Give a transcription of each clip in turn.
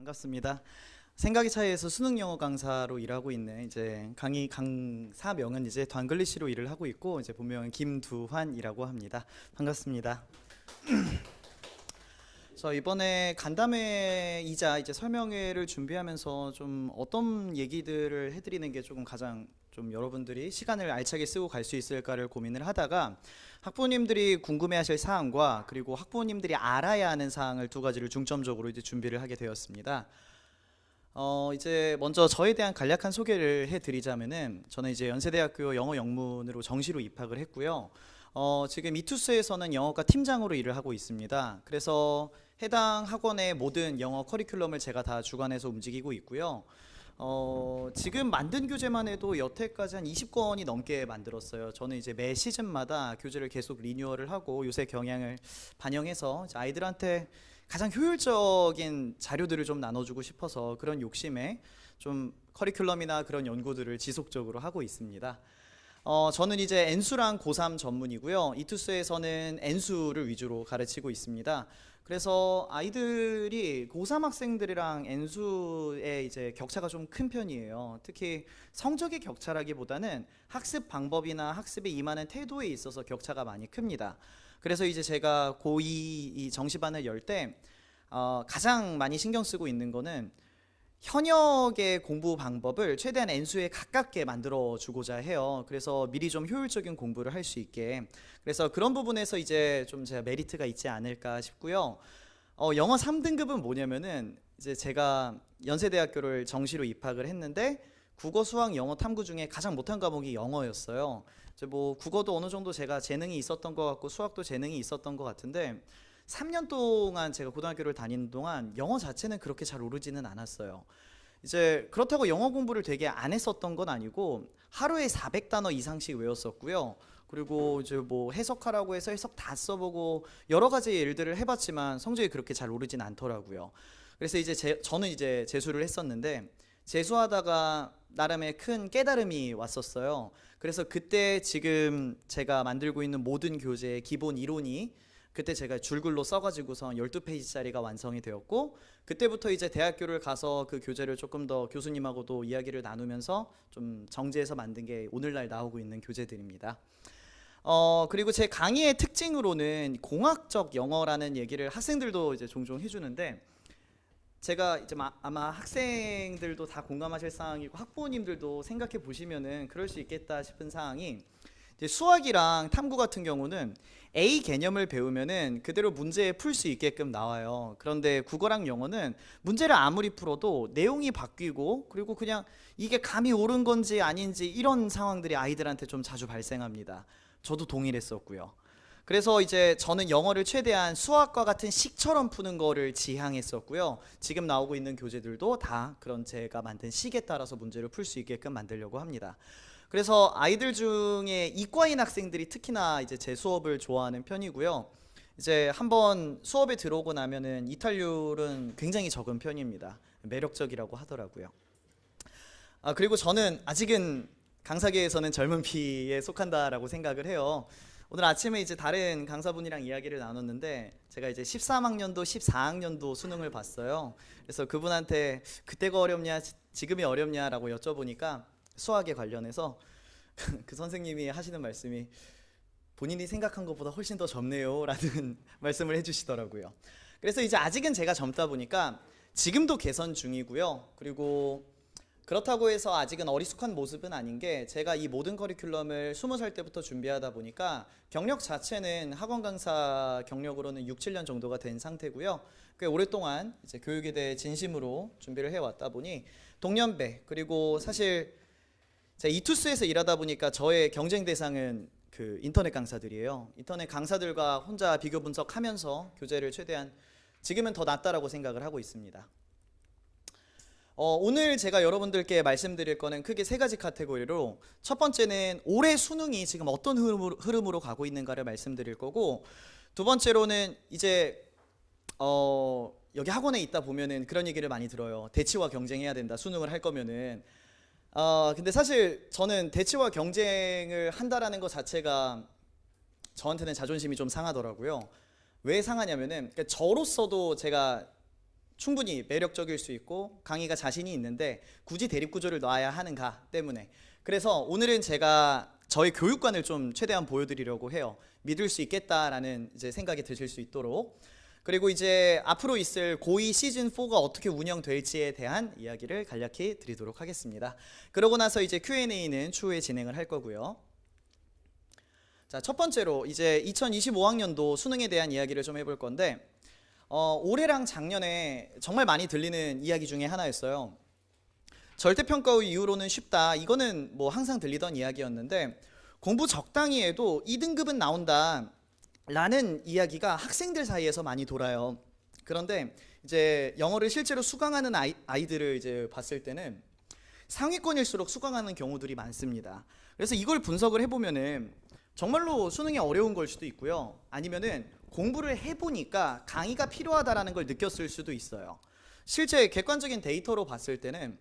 반갑습니다. 생각의 차이에서 수능 영어 강사로 일하고 있는 이제 강사명은 이제 단글리시로 일을 하고 있고 이제 본명은 김두환이라고 합니다. 반갑습니다. 저 이번에 간담회이자 이제 설명회를 준비하면서 좀 어떤 얘기들을 해드리는 게 조금 가장 좀 여러분들이 시간을 알차게 쓰고 갈 수 있을까를 고민을 하다가 학부모님들이 궁금해하실 사항과 그리고 학부모님들이 알아야 하는 사항을 두 가지를 중점적으로 이제 준비를 하게 되었습니다. 이제 먼저 저에 대한 간략한 소개를 해드리자면은 저는 이제 연세대학교 영어 영문으로 정시로 입학을 했고요. 지금 이투스에서는 영어과 팀장으로 일을 하고 있습니다. 그래서 해당 학원의 모든 영어 커리큘럼을 제가 다 주관해서 움직이고 있고요. 지금 만든 교재만 해도 여태까지 한 20권이 넘게 만들었어요. 저는 이제 매 시즌마다 교재를 계속 리뉴얼을 하고 요새 경향을 반영해서 아이들한테 가장 효율적인 자료들을 좀 나눠주고 싶어서 그런 욕심에 좀 커리큘럼이나 그런 연구들을 지속적으로 하고 있습니다. 저는 이제 N수랑 고3 전문이고요. 이투스에서는 N수를 위주로 가르치고 있습니다. 그래서 아이들이 고3 학생들이랑 N수의 이제 격차가 좀 큰 편이에요. 특히 성적의 격차라기보다는 학습 방법이나 학습에 임하는 태도에 있어서 격차가 많이 큽니다. 그래서 이제 제가 고2 이 정시반을 열 때 가장 많이 신경 쓰고 있는 거는 현역의 공부 방법을 최대한 N수에 가깝게 만들어 주고자 해요. 그래서 미리 좀 효율적인 공부를 할 수 있게. 그래서 그런 부분에서 이제 좀 제가 메리트가 있지 않을까 싶고요. 영어 3등급은 뭐냐면은 이제 제가 연세대학교를 정시로 입학을 했는데 국어, 수학, 영어, 탐구 중에 가장 못한 과목이 영어였어요. 이제 뭐 국어도 어느 정도 제가 재능이 있었던 것 같고 수학도 재능이 있었던 것 같은데 3년 동안 제가 고등학교를 다니는 동안 영어 자체는 그렇게 잘 오르지는 않았어요. 이제 그렇다고 영어 공부를 되게 안 했었던 건 아니고 하루에 400단어 이상씩 외웠었고요. 그리고 이제 뭐 해석하라고 해서 해석 다 써보고 여러 가지 일들을 해봤지만 성적이 그렇게 잘 오르진 않더라고요. 그래서 이제 저는 이제 재수를 했었는데 재수하다가 나름의 큰 깨달음이 왔었어요. 그래서 그때 지금 제가 만들고 있는 모든 교재의 기본 이론이 그때 제가 줄글로 써가지고서 12페이지짜리가 완성이 되었고 그때부터 이제 대학교를 가서 그 교재를 조금 더 교수님하고도 이야기를 나누면서 좀 정제해서 만든 게 오늘날 나오고 있는 교재들입니다. 그리고 제 강의의 특징으로는 공학적 영어라는 얘기를 학생들도 이제 종종 해주는데 제가 이제 아마 학생들도 다 공감하실 사항이고 학부모님들도 생각해 보시면은 그럴 수 있겠다 싶은 사항이 이제 수학이랑 탐구 같은 경우는 A 개념을 배우면은 그대로 문제에 풀 수 있게끔 나와요. 그런데 국어랑 영어는 문제를 아무리 풀어도 내용이 바뀌고 그리고 그냥 이게 감이 옳은 건지 아닌지 이런 상황들이 아이들한테 좀 자주 발생합니다. 저도 동일했었고요. 그래서 이제 저는 영어를 최대한 수학과 같은 식처럼 푸는 거를 지향했었고요. 지금 나오고 있는 교재들도 다 그런 제가 만든 식에 따라서 문제를 풀 수 있게끔 만들려고 합니다. 그래서 아이들 중에 이과인 학생들이 특히나 이제 제 수업을 좋아하는 편이고요. 이제 한번 수업에 들어오고 나면은 이탈률은 굉장히 적은 편입니다. 매력적이라고 하더라고요. 그리고 저는 아직은 강사계에서는 젊은 피에 속한다라고 생각을 해요. 오늘 아침에 이제 다른 강사분이랑 이야기를 나눴는데 제가 이제 13학년도 14학년도 수능을 봤어요. 그래서 그분한테 그때가 어렵냐 지금이 어렵냐라고 여쭤보니까 수학에 관련해서 그 선생님이 하시는 말씀이 본인이 생각한 것보다 훨씬 더 젊네요 라는 말씀을 해주시더라고요. 그래서 이제 아직은 제가 젊다 보니까 지금도 개선 중이고요. 그리고 그렇다고 해서 아직은 어리숙한 모습은 아닌 게 제가 이 모든 커리큘럼을 20살 때부터 준비하다 보니까 경력 자체는 학원 강사 경력으로는 6, 7년 정도가 된 상태고요. 꽤 오랫동안 이제 교육에 대해 진심으로 준비를 해왔다 보니 동년배 그리고 사실 제가 이투스에서 일하다 보니까 저의 경쟁 대상은 그 인터넷 강사들이에요. 인터넷 강사들과 혼자 비교 분석하면서 교재를 최대한 지금은 더 낫다라고 생각을 하고 있습니다. 오늘 제가 여러분들께 말씀드릴 거는 크게 세 가지 카테고리로 첫 번째는 올해 수능이 지금 어떤 흐름으로 가고 있는가를 말씀드릴 거고 두 번째로는 이제 여기 학원에 있다 보면은 그런 얘기를 많이 들어요. 대치와 경쟁해야 된다. 수능을 할 거면은 근데 사실 저는 대치와 경쟁을 한다라는 것 자체가 저한테는 자존심이 좀 상하더라고요. 왜 상하냐면은 그러니까 저로서도 제가 충분히 매력적일 수 있고 강의가 자신이 있는데 굳이 대립구조를 놔야 하는가 때문에, 그래서 오늘은 제가 저의 교육관을 좀 최대한 보여드리려고 해요. 믿을 수 있겠다라는 이제 생각이 드실 수 있도록. 그리고 이제 앞으로 있을 고2 시즌 4가 어떻게 운영될지에 대한 이야기를 간략히 드리도록 하겠습니다. 그러고 나서 이제 Q&A는 추후에 진행을 할 거고요. 자, 첫 번째로 이제 2025학년도 수능에 대한 이야기를 좀 해볼 건데, 올해랑 작년에 정말 많이 들리는 이야기 중에 하나였어요. 절대평가 후 이후로는 쉽다. 이거는 뭐 항상 들리던 이야기였는데, 공부 적당히 해도 2등급은 나온다 라는 이야기가 학생들 사이에서 많이 돌아요. 그런데 이제 영어를 실제로 수강하는 아이들을 이제 봤을 때는 상위권일수록 수강하는 경우들이 많습니다. 그래서 이걸 분석을 해보면은 정말로 수능이 어려운 걸 수도 있고요. 아니면은 공부를 해보니까 강의가 필요하다라는 걸 느꼈을 수도 있어요. 실제 객관적인 데이터로 봤을 때는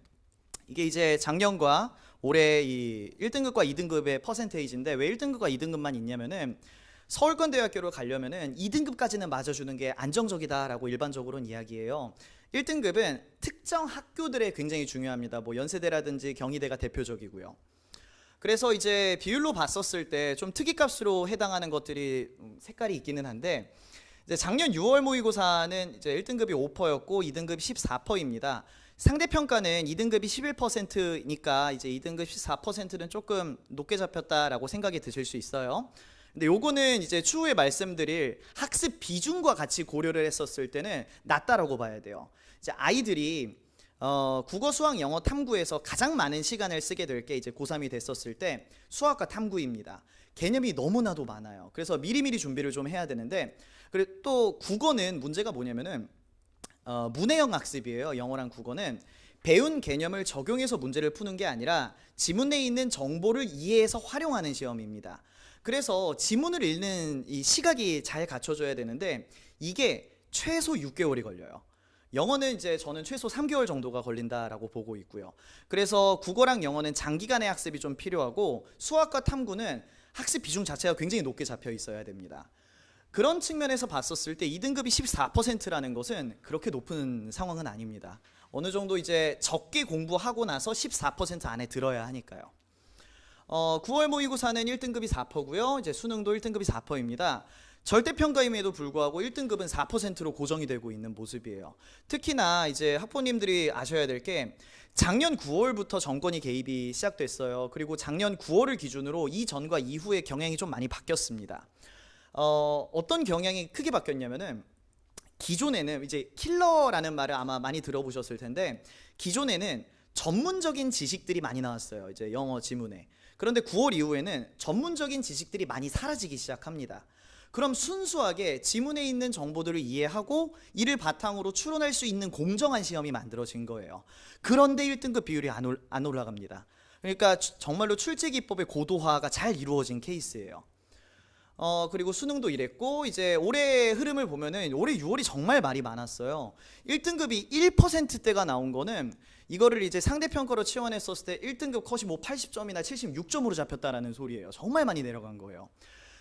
이게 이제 작년과 올해 이 1등급과 2등급의 퍼센테이지인데, 왜 1등급과 2등급만 있냐면은 서울권대학교로 가려면은 2등급까지는 맞아주는 게 안정적이다라고 일반적으로는 이야기해요. 1등급은 특정 학교들에 굉장히 중요합니다. 뭐 연세대라든지 경희대가 대표적이고요. 그래서 이제 비율로 봤었을 때 좀 특이값으로 해당하는 것들이 색깔이 있기는 한데, 이제 작년 6월 모의고사는 이제 1등급이 5%였고 2등급이 14%입니다. 상대평가는 2등급이 11%니까 이제 2등급 14%는 조금 높게 잡혔다라고 생각이 드실 수 있어요. 근데 요거는 이제 추후에 말씀드릴 학습 비중과 같이 고려를 했었을 때는 낮다라고 봐야 돼요. 이제 아이들이 국어, 수학, 영어, 탐구에서 가장 많은 시간을 쓰게 될 게 이제 고3이 됐었을 때 수학과 탐구입니다. 개념이 너무나도 많아요. 그래서 미리미리 준비를 좀 해야 되는데, 그리고 또 국어는 문제가 뭐냐면은 문해형 학습이에요. 영어랑 국어는 배운 개념을 적용해서 문제를 푸는 게 아니라 지문에 있는 정보를 이해해서 활용하는 시험입니다. 그래서 지문을 읽는 이 시각이 잘 갖춰져야 되는데 이게 최소 6개월이 걸려요. 영어는 이제 저는 최소 3개월 정도가 걸린다라고 보고 있고요. 그래서 국어랑 영어는 장기간의 학습이 좀 필요하고, 수학과 탐구는 학습 비중 자체가 굉장히 높게 잡혀 있어야 됩니다. 그런 측면에서 봤었을 때 2등급이 14%라는 것은 그렇게 높은 상황은 아닙니다. 어느 정도 이제 적게 공부하고 나서 14% 안에 들어야 하니까요. 9월 모의고사는 1등급이 4%고요. 이제 수능도 1등급이 4%입니다. 절대평가임에도 불구하고 1등급은 4%로 고정이 되고 있는 모습이에요. 특히나 이제 학부모님들이 아셔야 될 게, 작년 9월부터 정권이 개입이 시작됐어요. 그리고 작년 9월을 기준으로 이전과 이후의 경향이 좀 많이 바뀌었습니다. 어떤 경향이 크게 바뀌었냐면은, 기존에는 이제 킬러라는 말을 아마 많이 들어보셨을 텐데, 기존에는 전문적인 지식들이 많이 나왔어요. 이제 영어 지문에. 그런데 9월 이후에는 전문적인 지식들이 많이 사라지기 시작합니다. 그럼 순수하게 지문에 있는 정보들을 이해하고 이를 바탕으로 추론할 수 있는 공정한 시험이 만들어진 거예요. 그런데 1등급 비율이 안 올라갑니다. 그러니까 정말로 출제 기법의 고도화가 잘 이루어진 케이스예요. 그리고 수능도 이랬고, 이제 올해 흐름을 보면은 올해 6월이 정말 말이 많았어요. 1등급이 1%대가 나온 거는 이거를 이제 상대평가로 치환했었을 때 1등급 컷이 뭐 80점이나 76점으로 잡혔다라는 소리예요. 정말 많이 내려간 거예요.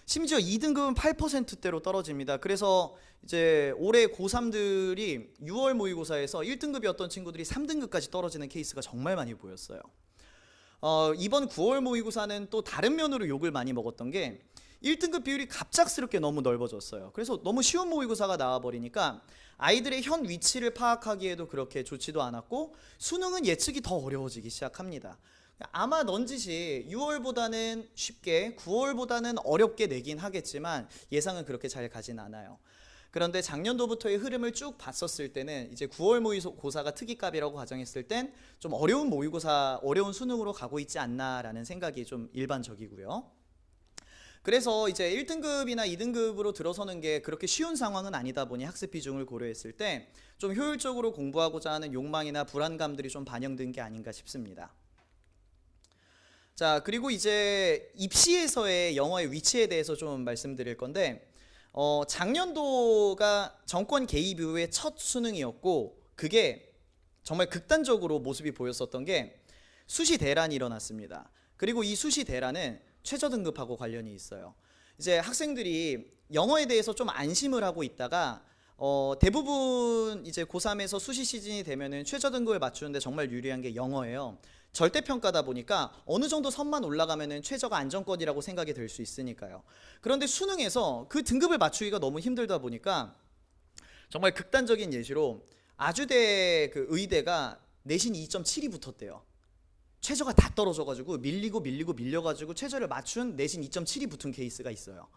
심지어 2등급은 8%대로 떨어집니다. 그래서 이제 올해 고3들이 6월 모의고사에서 1등급이었던 친구들이 3등급까지 떨어지는 케이스가 정말 많이 보였어요. 이번 9월 모의고사는 또 다른 면으로 욕을 많이 먹었던 게, 1등급 비율이 갑작스럽게 너무 넓어졌어요. 그래서 너무 쉬운 모의고사가 나와버리니까 아이들의 현 위치를 파악하기에도 그렇게 좋지도 않았고, 수능은 예측이 더 어려워지기 시작합니다. 아마 넌지시 6월보다는 쉽게, 9월보다는 어렵게 내긴 하겠지만 예상은 그렇게 잘 가진 않아요. 그런데 작년도부터의 흐름을 쭉 봤었을 때는 이제 9월 모의고사가 특이값이라고 가정했을 땐 좀 어려운 모의고사, 어려운 수능으로 가고 있지 않나라는 생각이 좀 일반적이고요. 그래서 이제 1등급이나 2등급으로 들어서는 게 그렇게 쉬운 상황은 아니다 보니 학습 비중을 고려했을 때 좀 효율적으로 공부하고자 하는 욕망이나 불안감들이 좀 반영된 게 아닌가 싶습니다. 자, 그리고 이제 입시에서의 영어의 위치에 대해서 좀 말씀드릴 건데, 작년도가 정권 개입 이후의 첫 수능이었고, 그게 정말 극단적으로 모습이 보였었던 게 수시 대란이 일어났습니다. 그리고 이 수시 대란은 최저 등급하고 관련이 있어요. 이제 학생들이 영어에 대해서 좀 안심을 하고 있다가 대부분 이제 고3에서 수시 시즌이 되면은 최저 등급을 맞추는데 정말 유리한 게 영어예요. 절대평가다 보니까 어느 정도 선만 올라가면은 최저가 안정권이라고 생각이 들 수 있으니까요. 그런데 수능에서 그 등급을 맞추기가 너무 힘들다 보니까 정말 극단적인 예시로 아주대 그 의대가 내신 2.7이 붙었대요. 최저가 다 떨어져가지고 밀려가지고 최저를 맞춘 내신 2.7이 붙은 케이스가 있어요.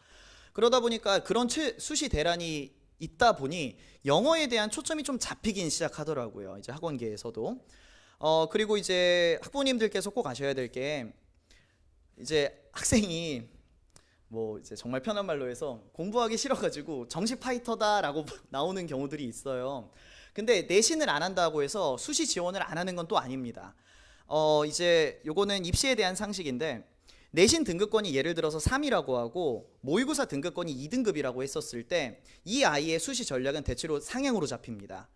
그러다 보니까 그런 수시 대란이 있다 보니 영어에 대한 초점이 좀 잡히긴 시작하더라고요. 이제 학원계에서도. 그리고 이제 학부모님들께서 꼭 아셔야 될 게 이제 학생이 뭐 이제 정말 편한 말로 해서 공부하기 싫어가지고 정시 파이터다라고 나오는 경우들이 있어요. 근데 내신을 안 한다고 해서 수시 지원을 안 하는 건 또 아닙니다. 이제 요거는 입시에 대한 상식인데 내신 등급권이 예를 들어서 3이라고 하고 모의고사 등급권이 2등급이라고 했었을 때 이 아이의 수시 전략은 대체로 상향으로 잡힙니다.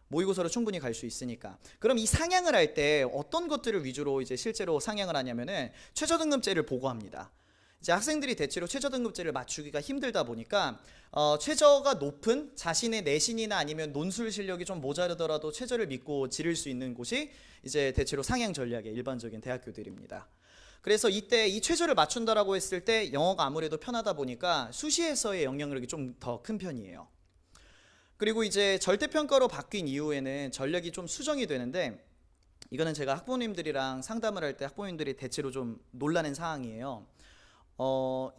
모의고사로 충분히 갈 수 있으니까. 그럼 이 상향을 할 때 어떤 것들을 위주로 이제 실제로 상향을 하냐면은 최저등급제를 보고합니다. 이제 학생들이 대체로 최저등급제를 맞추기가 힘들다 보니까 최저가 높은 자신의 내신이나 아니면 논술 실력이 좀 모자르더라도 최저를 믿고 지를 수 있는 곳이 이제 대체로 상향 전략의 일반적인 대학교들입니다. 그래서 이때 이 최저를 맞춘다라고 했을 때 영어가 아무래도 편하다 보니까 수시에서의 영향력이 좀 더 큰 편이에요. 그리고 이제 절대평가로 바뀐 이후에는 전략이 좀 수정이 되는데 이거는 제가 학부모님들이랑 상담을 할 때 학부모님들이 대체로 좀 놀라는 사항이에요.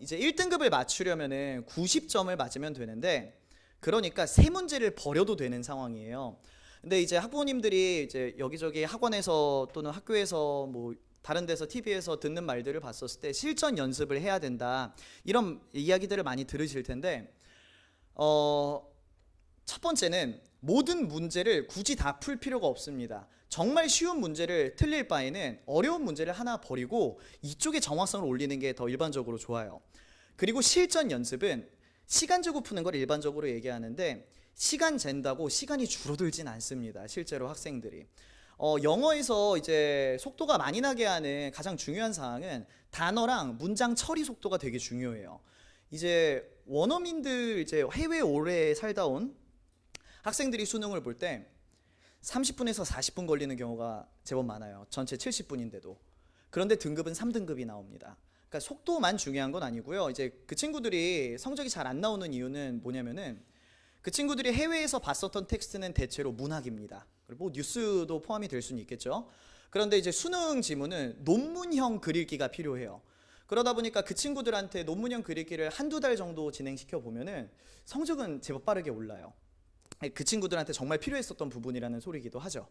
이제 1등급을 맞추려면은 90점을 맞으면 되는데 그러니까 세 문제를 버려도 되는 상황이에요. 근데 이제 학부모님들이 이제 여기저기 학원에서 또는 학교에서 뭐 다른 데서 TV에서 듣는 말들을 봤었을 때 실전 연습을 해야 된다 이런 이야기들을 많이 들으실 텐데 첫 번째는 모든 문제를 굳이 다 풀 필요가 없습니다. 정말 쉬운 문제를 틀릴 바에는 어려운 문제를 하나 버리고 이쪽에 정확성을 올리는 게 더 일반적으로 좋아요. 그리고 실전 연습은 시간 재고 푸는 걸 일반적으로 얘기하는데 시간 잰다고 시간이 줄어들진 않습니다. 실제로 학생들이. 영어에서 이제 속도가 많이 나게 하는 가장 중요한 사항은 단어랑 문장 처리 속도가 되게 중요해요. 이제 원어민들 이제 해외 오래 살다 온 학생들이 수능을 볼 때 30분에서 40분 걸리는 경우가 제법 많아요. 전체 70분인데도. 그런데 등급은 3등급이 나옵니다. 그러니까 속도만 중요한 건 아니고요. 이제 그 친구들이 성적이 잘 안 나오는 이유는 뭐냐면은 그 친구들이 해외에서 봤었던 텍스트는 대체로 문학입니다. 그리고 뭐 뉴스도 포함이 될 수는 있겠죠. 그런데 이제 수능 지문은 논문형 글읽기가 필요해요. 그러다 보니까 그 친구들한테 논문형 글읽기를 한두 달 정도 진행시켜 보면은 성적은 제법 빠르게 올라요. 그 친구들한테 정말 필요했었던 부분이라는 소리이기도 하죠.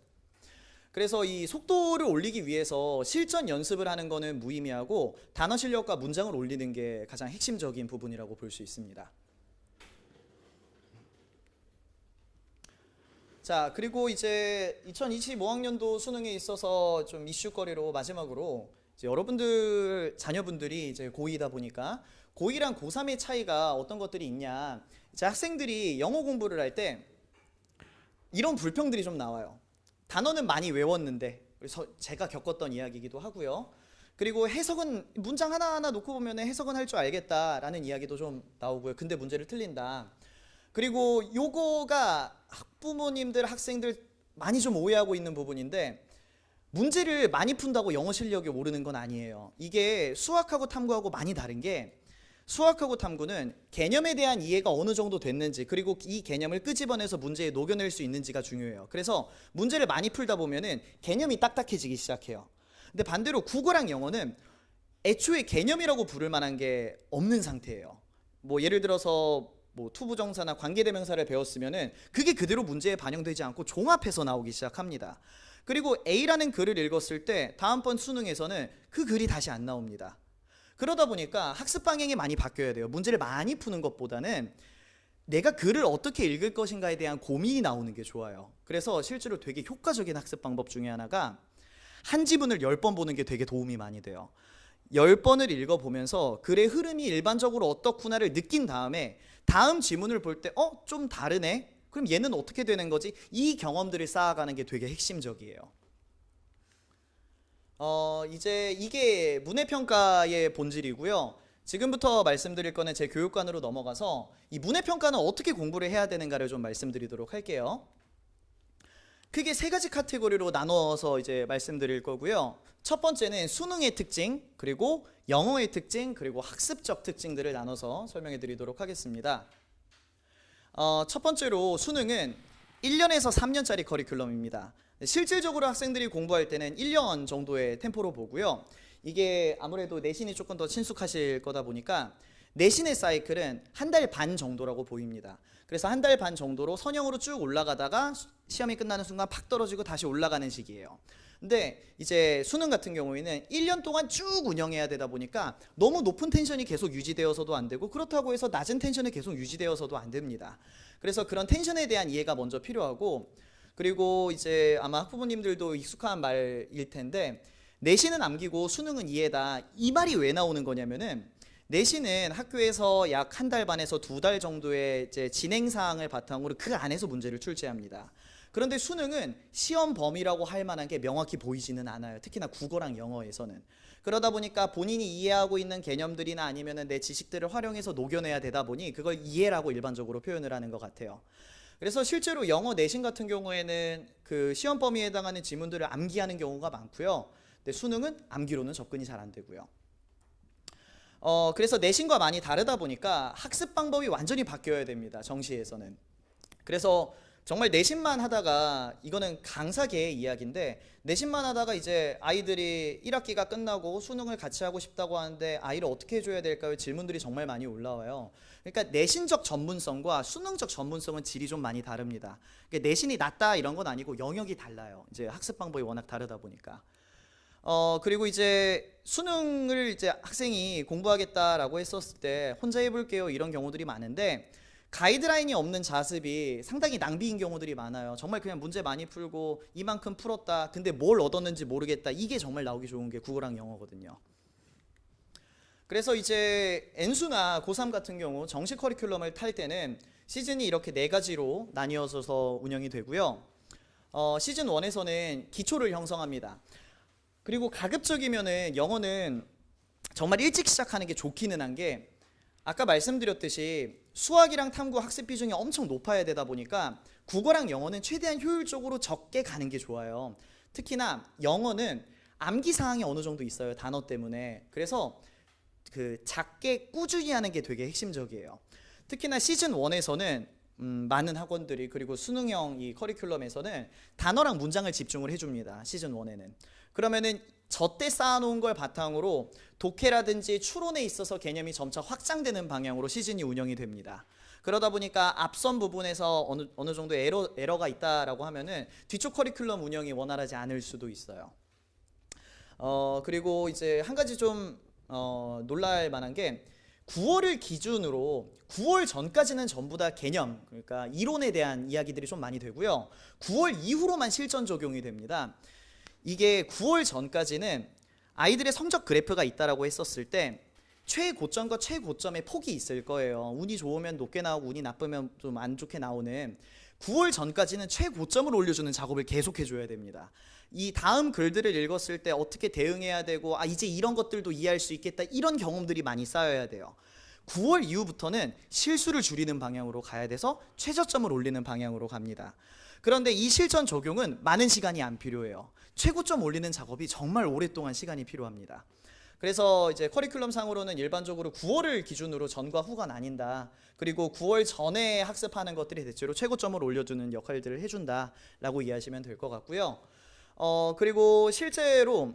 그래서 이 속도를 올리기 위해서 실전 연습을 하는 거는 무의미하고 단어 실력과 문장을 올리는 게 가장 핵심적인 부분이라고 볼 수 있습니다. 자, 그리고 이제 2025학년도 수능에 있어서 좀 이슈거리로 마지막으로 이제 여러분들 자녀분들이 이제 고2다 보니까 고2랑 고3의 차이가 어떤 것들이 있냐. 이제 학생들이 영어 공부를 할 때 이런 불평들이 좀 나와요. 단어는 많이 외웠는데, 그래서 제가 겪었던 이야기이기도 하고요. 그리고 해석은 문장 하나하나 놓고 보면 해석은 할 줄 알겠다라는 이야기도 좀 나오고요. 근데 문제를 틀린다. 그리고 요거가 학부모님들, 학생들 많이 좀 오해하고 있는 부분인데 문제를 많이 푼다고 영어 실력이 오르는 건 아니에요. 이게 수학하고 탐구하고 많이 다른 게 수학하고 탐구는 개념에 대한 이해가 어느 정도 됐는지 그리고 이 개념을 끄집어내서 문제에 녹여낼 수 있는지가 중요해요. 그래서 문제를 많이 풀다 보면은 개념이 딱딱해지기 시작해요. 근데 반대로 국어랑 영어는 애초에 개념이라고 부를 만한 게 없는 상태예요. 뭐 예를 들어서 뭐 투부정사나 관계대명사를 배웠으면은 그게 그대로 문제에 반영되지 않고 종합해서 나오기 시작합니다. 그리고 A라는 글을 읽었을 때 다음번 수능에서는 그 글이 다시 안 나옵니다. 그러다 보니까 학습 방향이 많이 바뀌어야 돼요. 문제를 많이 푸는 것보다는 내가 글을 어떻게 읽을 것인가에 대한 고민이 나오는 게 좋아요. 그래서 실제로 되게 효과적인 학습 방법 중에 하나가 한 지문을 10번 보는 게 되게 도움이 많이 돼요. 10번을 읽어보면서 글의 흐름이 일반적으로 어떻구나를 느낀 다음에 다음 지문을 볼 때 좀 다르네? 그럼 얘는 어떻게 되는 거지? 이 경험들을 쌓아가는 게 되게 핵심적이에요. 이제 이게 문해평가의 본질이고요. 지금부터 말씀드릴 거는 제 교육관으로 넘어가서 이 문해평가는 어떻게 공부를 해야 되는가를 좀 말씀드리도록 할게요. 크게 세 가지 카테고리로 나눠서 이제 말씀드릴 거고요. 첫 번째는 수능의 특징, 그리고 영어의 특징, 그리고 학습적 특징들을 나눠서 설명해 드리도록 하겠습니다. 첫 번째로 수능은 1년에서 3년짜리 커리큘럼입니다. 실질적으로 학생들이 공부할 때는 1년 정도의 템포로 보고요. 이게 아무래도 내신이 조금 더 친숙하실 거다 보니까 내신의 사이클은 한 달 반 정도라고 보입니다. 그래서 한 달 반 정도로 선형으로 쭉 올라가다가 시험이 끝나는 순간 팍 떨어지고 다시 올라가는 시기예요. 근데 이제 수능 같은 경우에는 1년 동안 쭉 운영해야 되다 보니까 너무 높은 텐션이 계속 유지되어서도 안 되고, 그렇다고 해서 낮은 텐션이 계속 유지되어서도 안 됩니다. 그래서 그런 텐션에 대한 이해가 먼저 필요하고, 그리고 이제 아마 학부모님들도 익숙한 말일 텐데, 내신은 암기고 수능은 이해다, 이 말이 왜 나오는 거냐면은, 내신은 학교에서 약 한 달 반에서 2달 정도의 이제 진행 사항을 바탕으로 그 안에서 문제를 출제합니다. 그런데 수능은 시험 범위라고 할 만한 게 명확히 보이지는 않아요. 특히나 국어랑 영어에서는. 그러다 보니까 본인이 이해하고 있는 개념들이나 아니면은 내 지식들을 활용해서 녹여내야 되다 보니 그걸 이해라고 일반적으로 표현을 하는 것 같아요. 그래서 실제로 영어 내신 같은 경우에는 그 시험 범위에 해당하는 지문들을 암기하는 경우가 많고요. 근데 수능은 암기로는 접근이 잘 안 되고요. 그래서 내신과 많이 다르다 보니까 학습 방법이 완전히 바뀌어야 됩니다. 정시에서는. 그래서 정말 내신만 하다가, 이거는 강사계의 이야기인데, 내신만 하다가 이제 아이들이 1학기가 끝나고 수능을 같이 하고 싶다고 하는데 아이를 어떻게 해줘야 될까요? 질문들이 정말 많이 올라와요. 그러니까 내신적 전문성과 수능적 전문성은 질이 좀 많이 다릅니다. 그러니까 내신이 낮다 이런 건 아니고 영역이 달라요. 이제 학습 방법이 워낙 다르다 보니까. 그리고 이제 수능을 이제 학생이 공부하겠다라고 했었을 때 혼자 해볼게요 이런 경우들이 많은데, 가이드라인이 없는 자습이 상당히 낭비인 경우들이 많아요. 정말 그냥 문제 많이 풀고 이만큼 풀었다, 근데 뭘 얻었는지 모르겠다, 이게 정말 나오기 좋은 게 국어랑 영어거든요. 그래서 이제 N수나 고3 같은 경우 정식 커리큘럼을 탈 때는 시즌이 이렇게 4가지로 나뉘어져서 운영이 되고요. 시즌 1에서는 기초를 형성합니다. 그리고 가급적이면은 영어는 정말 일찍 시작하는 게 좋기는 한 게, 아까 말씀드렸듯이 수학이랑 탐구 학습 비중이 엄청 높아야 되다 보니까 국어랑 영어는 최대한 효율적으로 적게 가는 게 좋아요. 특히나 영어는 암기 사항이 어느 정도 있어요, 단어 때문에. 그래서 그 작게 꾸준히 하는 게 되게 핵심적이에요. 특히나 시즌 1에서는 많은 학원들이, 그리고 수능형 이 커리큘럼에서는 단어랑 문장을 집중을 해줍니다. 시즌 1에는. 그러면은 저때 쌓아놓은 걸 바탕으로 독해라든지 추론에 있어서 개념이 점차 확장되는 방향으로 시즌이 운영이 됩니다. 그러다 보니까 앞선 부분에서 어느 정도 에러가 있다라고 하면은 뒤쪽 커리큘럼 운영이 원활하지 않을 수도 있어요. 그리고 이제 한 가지 좀 놀랄 만한 게, 9월을 기준으로 9월 전까지는 전부 다 개념, 그러니까 이론에 대한 이야기들이 좀 많이 되고요. 9월 이후로만 실전 적용이 됩니다. 이게 9월 전까지는 아이들의 성적 그래프가 있다라고 했었을 때 최고점과 최고점의 폭이 있을 거예요. 운이 좋으면 높게 나오고 운이 나쁘면 좀 안 좋게 나오는. 9월 전까지는 최고점을 올려주는 작업을 계속해줘야 됩니다. 이 다음 글들을 읽었을 때 어떻게 대응해야 되고, 이제 이런 것들도 이해할 수 있겠다, 이런 경험들이 많이 쌓여야 돼요. 9월 이후부터는 실수를 줄이는 방향으로 가야 돼서 최저점을 올리는 방향으로 갑니다. 그런데 이 실전 적용은 많은 시간이 안 필요해요. 최고점 올리는 작업이 정말 오랫동안 시간이 필요합니다. 그래서 이제 커리큘럼 상으로는 일반적으로 9월을 기준으로 전과 후가 나뉜다. 그리고 9월 전에 학습하는 것들이 대체로 최고점을 올려주는 역할들을 해준다라고 이해하시면 될 것 같고요. 그리고 실제로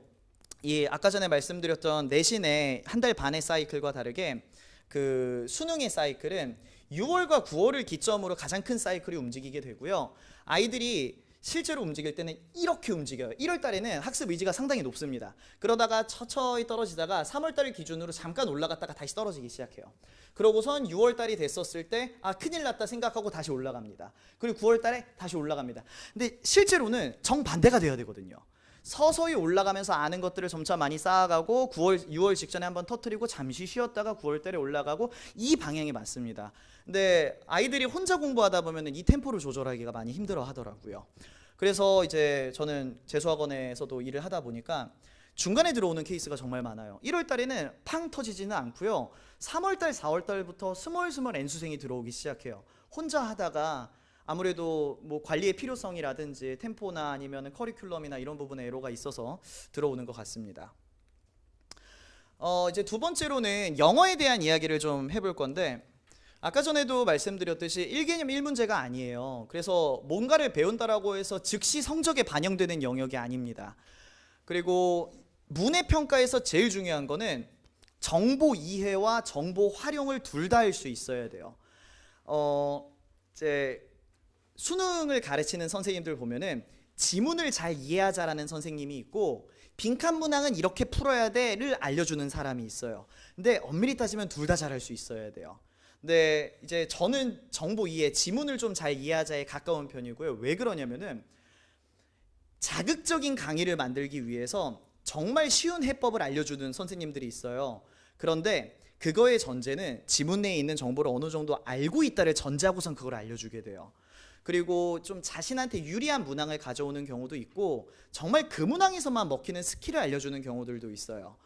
이 아까 전에 말씀드렸던 내신의 한 달 반의 사이클과 다르게 그 수능의 사이클은 6월과 9월을 기점으로 가장 큰 사이클이 움직이게 되고요. 아이들이 실제로 움직일 때는 이렇게 움직여요. 1월 달에는 학습 의지가 상당히 높습니다. 그러다가 처처히 떨어지다가 3월 달을 기준으로 잠깐 올라갔다가 다시 떨어지기 시작해요. 그러고선 6월 달이 됐었을 때 큰일 났다 생각하고 다시 올라갑니다. 그리고 9월 달에 다시 올라갑니다. 근데 실제로는 정반대가 돼야 되거든요. 서서히 올라가면서 아는 것들을 점차 많이 쌓아가고 6월 직전에 한번 터뜨리고 잠시 쉬었다가 9월 달에 올라가고, 이 방향이 맞습니다. 근데 아이들이 혼자 공부하다 보면 이 템포를 조절하기가 많이 힘들어 하더라고요. 그래서 이제 저는 재수학원에서도 일을 하다 보니까 중간에 들어오는 케이스가 정말 많아요. 1월 달에는 팡 터지지는 않고요. 3월 달, 4월 달부터 스멀스멀 N수생이 들어오기 시작해요. 혼자 하다가 아무래도 뭐 관리의 필요성이라든지 템포나 아니면 커리큘럼이나 이런 부분에 에러가 있어서 들어오는 것 같습니다. 이제 두 번째로는 영어에 대한 이야기를 좀 해볼 건데, 아까 전에도 말씀드렸듯이 1개념 1문제가 아니에요. 그래서 뭔가를 배운다라고 해서 즉시 성적에 반영되는 영역이 아닙니다. 그리고 문해평가에서 제일 중요한 거는 정보 이해와 정보 활용을 둘 다 할 수 있어야 돼요. 이제 수능을 가르치는 선생님들 보면은 지문을 잘 이해하자라는 선생님이 있고, 빈칸 문항은 이렇게 풀어야 돼를 알려주는 사람이 있어요. 근데 엄밀히 따지면 둘 다 잘할 수 있어야 돼요. 근데 이제 저는 정보 이해, 지문을 좀 잘 이해하자에 가까운 편이고요. 왜 그러냐면은 자극적인 강의를 만들기 위해서 정말 쉬운 해법을 알려주는 선생님들이 있어요. 그런데 그거의 전제는 지문 내에 있는 정보를 어느 정도 알고 있다를 전제하고선 그걸 알려주게 돼요. 그리고 좀 자신한테 유리한 문항을 가져오는 경우도 있고, 정말 그 문항에서만 먹히는 스킬을 알려주는 경우들도 있어요.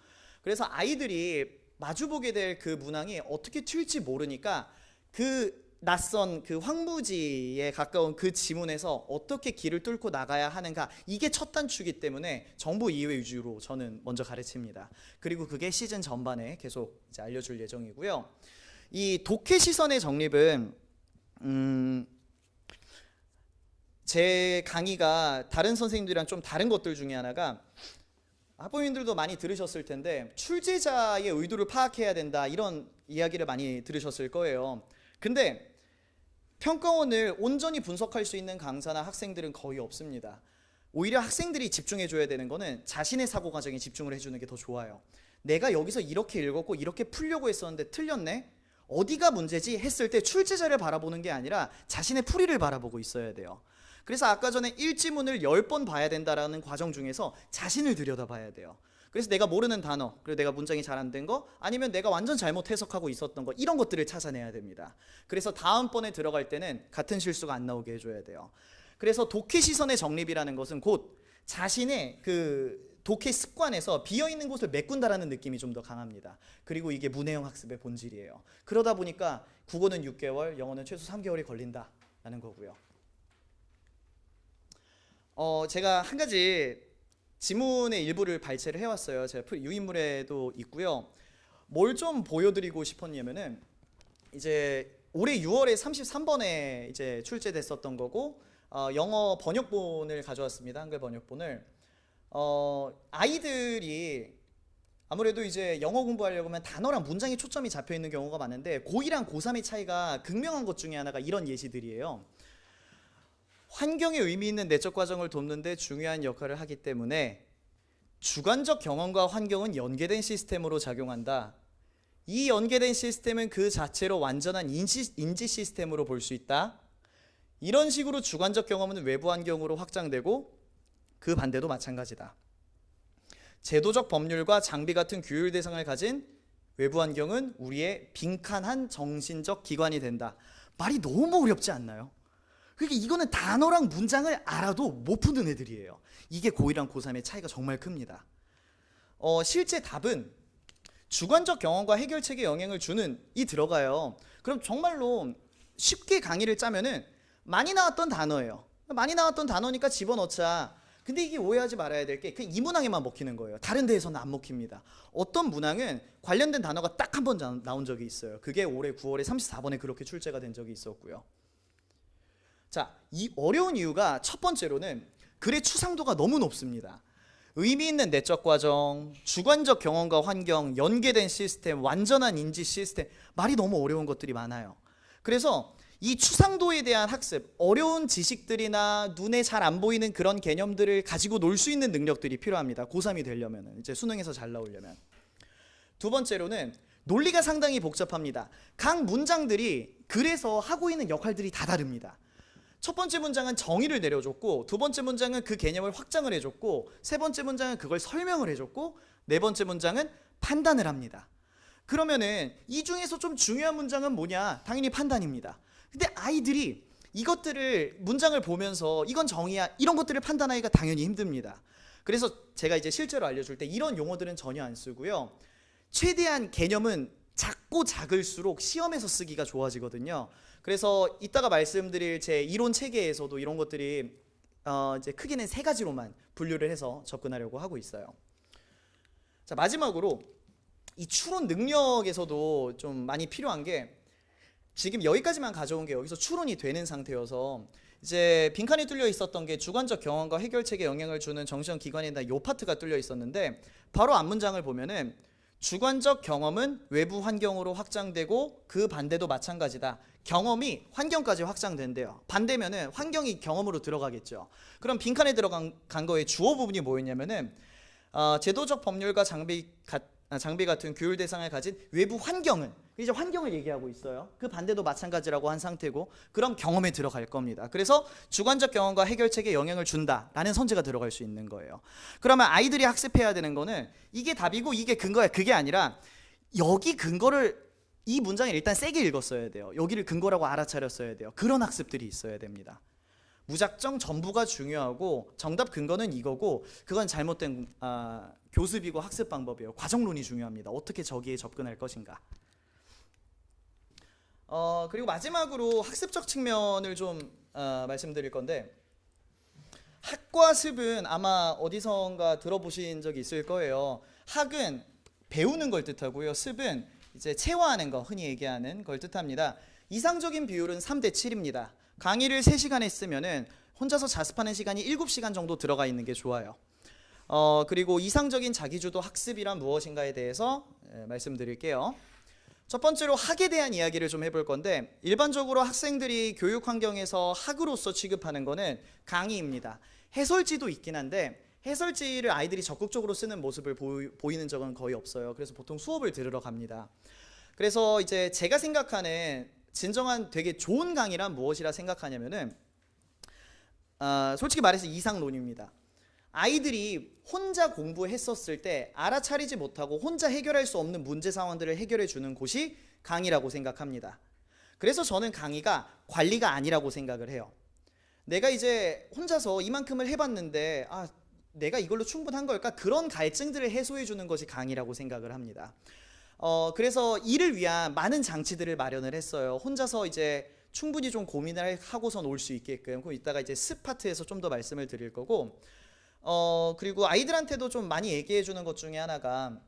그래서 아이들이 마주보게 될 그 문항이 어떻게 튈지 모르니까 그 낯선 그 황무지에 가까운 그 지문에서 어떻게 길을 뚫고 나가야 하는가, 이게 첫 단추이기 때문에 정보 이해 위주로 저는 먼저 가르칩니다. 그리고 그게 시즌 전반에 계속 이제 알려줄 예정이고요. 이 독해 시선의 정립은 제 강의가 다른 선생님들이랑 좀 다른 것들 중에 하나가, 학부모님들도 많이 들으셨을 텐데 출제자의 의도를 파악해야 된다, 이런 이야기를 많이 들으셨을 거예요. 근데 평가원을 온전히 분석할 수 있는 강사나 학생들은 거의 없습니다. 오히려 학생들이 집중해 줘야 되는 거는 자신의 사고 과정에 집중을 해주는 게 더 좋아요. 내가 여기서 이렇게 읽었고 이렇게 풀려고 했었는데 틀렸네? 어디가 문제지? 했을 때 출제자를 바라보는 게 아니라 자신의 풀이를 바라보고 있어야 돼요. 그래서 아까 전에 일지문을 10번 봐야 된다라는 과정 중에서 자신을 들여다봐야 돼요. 그래서 내가 모르는 단어, 그리고 내가 문장이 잘 안 된 거, 아니면 내가 완전 잘못 해석하고 있었던 거, 이런 것들을 찾아내야 됩니다. 그래서 다음번에 들어갈 때는 같은 실수가 안 나오게 해줘야 돼요. 그래서 독해 시선의 정립이라는 것은 곧 자신의 그 독해 습관에서 비어있는 곳을 메꾼다라는 느낌이 좀 더 강합니다. 그리고 이게 문해영 학습의 본질이에요. 그러다 보니까 국어는 6개월, 영어는 최소 3개월이 걸린다라는 거고요. 제가 한 가지 지문의 일부를 발췌를 해왔어요. 제가 유인물에도 있고요. 뭘 좀 보여드리고 싶었냐면은, 이제 올해 6월에 33번에 이제 출제됐었던 거고, 영어 번역본을 가져왔습니다. 한글 번역본을. 아이들이 아무래도 이제 영어 공부하려고 하면 단어랑 문장에 초점이 잡혀 있는 경우가 많은데, 고2랑 고3의 차이가 극명한 것 중에 하나가 이런 예시들이에요. 환경에 의미 있는 내적 과정을 돕는 데 중요한 역할을 하기 때문에 주관적 경험과 환경은 연계된 시스템으로 작용한다. 이 연계된 시스템은 그 자체로 완전한 인지 시스템으로 볼 수 있다. 이런 식으로 주관적 경험은 외부 환경으로 확장되고 그 반대도 마찬가지다. 제도적 법률과 장비 같은 규율 대상을 가진 외부 환경은 우리의 빈칸한 정신적 기관이 된다. 말이 너무 어렵지 않나요? 그러니까 이거는 단어랑 문장을 알아도 못 푸는 애들이에요. 이게 고1랑 고3의 차이가 정말 큽니다. 실제 답은 주관적 경험과 해결책에 영향을 주는 이 들어가요. 그럼 정말로 쉽게 강의를 짜면은 많이 나왔던 단어예요. 많이 나왔던 단어니까 집어넣자. 근데 이게 오해하지 말아야 될 게 그 이 문항에만 먹히는 거예요. 다른 데에서는 안 먹힙니다. 어떤 문항은 관련된 단어가 딱 한 번 나온 적이 있어요. 그게 올해 9월에 34번에 그렇게 출제가 된 적이 있었고요. 자, 이 어려운 이유가 첫 번째로는 글의 추상도가 너무 높습니다. 의미 있는 내적 과정, 주관적 경험과 환경, 연계된 시스템, 완전한 인지 시스템, 말이 너무 어려운 것들이 많아요. 그래서 이 추상도에 대한 학습, 어려운 지식들이나 눈에 잘 안 보이는 그런 개념들을 가지고 놀 수 있는 능력들이 필요합니다. 고3이 되려면, 이제 수능에서 잘 나오려면. 두 번째로는 논리가 상당히 복잡합니다. 각 문장들이 글에서 하고 있는 역할들이 다 다릅니다. 첫 번째 문장은 정의를 내려줬고, 두 번째 문장은 그 개념을 확장을 해줬고, 세 번째 문장은 그걸 설명을 해줬고, 네 번째 문장은 판단을 합니다. 그러면은 이 중에서 좀 중요한 문장은 뭐냐? 당연히 판단입니다. 근데 아이들이 이것들을 문장을 보면서 이건 정의야, 이런 것들을 판단하기가 당연히 힘듭니다. 그래서 제가 이제 실제로 알려줄 때 이런 용어들은 전혀 안 쓰고요. 최대한 개념은 작고 작을수록 시험에서 쓰기가 좋아지거든요. 그래서 이따가 말씀드릴 제 이론 체계에서도 이런 것들이 이제 크게는 세 가지로만 분류를 해서 접근하려고 하고 있어요. 자, 마지막으로 이 추론 능력에서도 좀 많이 필요한 게 지금 여기까지만 가져온 게 여기서 추론이 되는 상태여서 이제 빈칸이 뚫려 있었던 게 주관적 경험과 해결책에 영향을 주는 정시형 기관이다, 요 파트가 뚫려 있었는데 바로 앞 문장을 보면은 주관적 경험은 외부 환경으로 확장되고 그 반대도 마찬가지다. 경험이 환경까지 확장된대요. 반대면은 환경이 경험으로 들어가겠죠. 그럼 빈칸에 들어간 거의 주어 부분이 뭐였냐면은 제도적 법률과 장비 같은 규율 대상을 가진 외부 환경은 이제 환경을 얘기하고 있어요. 그 반대도 마찬가지라고 한 상태고 그럼 경험에 들어갈 겁니다. 그래서 주관적 경험과 해결책에 영향을 준다라는 선제가 들어갈 수 있는 거예요. 그러면 아이들이 학습해야 되는 거는 이게 답이고 이게 근거야, 그게 아니라 여기 근거를 이 문장을 일단 세게 읽었어야 돼요. 여기를 근거라고 알아차렸어야 돼요. 그런 학습들이 있어야 됩니다. 무작정 전부가 중요하고 정답 근거는 이거고 그건 잘못된 교습이고 학습 방법이에요. 과정론이 중요합니다. 어떻게 저기에 접근할 것인가. 그리고 마지막으로 학습적 측면을 좀 말씀드릴 건데, 학과 습은 아마 어디선가 들어보신 적이 있을 거예요. 학은 배우는 걸 뜻하고요. 습은 이제 체화하는 거, 흔히 얘기하는 걸 뜻합니다. 이상적인 비율은 3대 7입니다. 강의를 3시간 했으면은 혼자서 자습하는 시간이 7시간 정도 들어가 있는 게 좋아요. 그리고 이상적인 자기주도 학습이란 무엇인가에 대해서 말씀드릴게요. 첫 번째로 학에 대한 이야기를 좀 해볼 건데, 일반적으로 학생들이 교육 환경에서 학으로서 취급하는 거는 강의입니다. 해설지도 있긴 한데 해설지를 아이들이 적극적으로 쓰는 모습을 보이는 적은 거의 없어요. 그래서 보통 수업을 들으러 갑니다. 그래서 이제 제가 생각하는 진정한 되게 좋은 강의란 무엇이라 생각하냐면은 솔직히 말해서 이상론입니다. 아이들이 혼자 공부했었을 때 알아차리지 못하고 혼자 해결할 수 없는 문제 상황들을 해결해 주는 곳이 강의라고 생각합니다. 그래서 저는 강의가 관리가 아니라고 생각을 해요. 내가 이제 혼자서 이만큼을 해봤는데 내가 이걸로 충분한 걸까? 그런 갈증들을 해소해 주는 것이 강의라고 생각을 합니다. 그래서 이를 위한 많은 장치들을 마련을 했어요. 혼자서 이제 충분히 좀 고민을 하고선 올 수 있게끔. 그럼 이따가 이제 습 파트에서 좀 더 말씀을 드릴 거고, 그리고 아이들한테도 좀 많이 얘기해 주는 것 중에 하나가,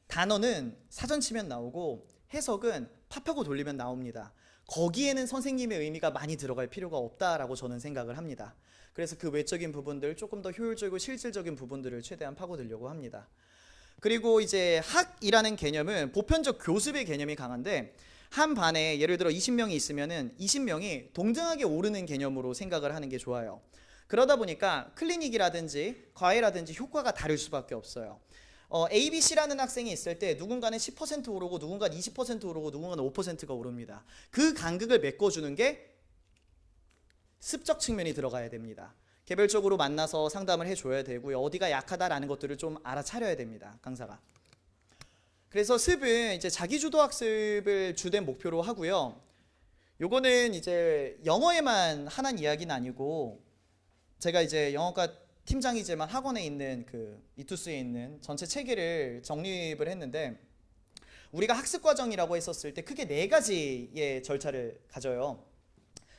단어는 사전 치면 나오고 해석은 팝하고 돌리면 나옵니다. 거기에는 선생님의 의미가 많이 들어갈 필요가 없다라고 저는 생각을 합니다. 그래서 그 외적인 부분들, 조금 더 효율적이고 실질적인 부분들을 최대한 파고들려고 합니다. 그리고 이제 학이라는 개념은 보편적 교습의 개념이 강한데, 한 반에 예를 들어 20명이 있으면은 20명이 동등하게 오르는 개념으로 생각을 하는 게 좋아요. 그러다 보니까 클리닉이라든지 과외라든지 효과가 다를 수밖에 없어요. ABC라는 학생이 있을 때 누군가는 10% 오르고 누군가는 20% 오르고 누군가는 5%가 오릅니다. 그 간극을 메꿔주는 게 습적 측면이 들어가야 됩니다. 개별적으로 만나서 상담을 해줘야 되고요. 어디가 약하다라는 것들을 좀 알아차려야 됩니다, 강사가. 그래서 습은 이제 자기주도 학습을 주된 목표로 하고요. 요거는 이제 영어에만 하는 이야기는 아니고, 제가 이제 영어과 팀장이지만 학원에 있는 그 이투스에 있는 전체 체계를 정립을 했는데, 우리가 학습 과정이라고 했었을 때 크게 4가지의 절차를 가져요.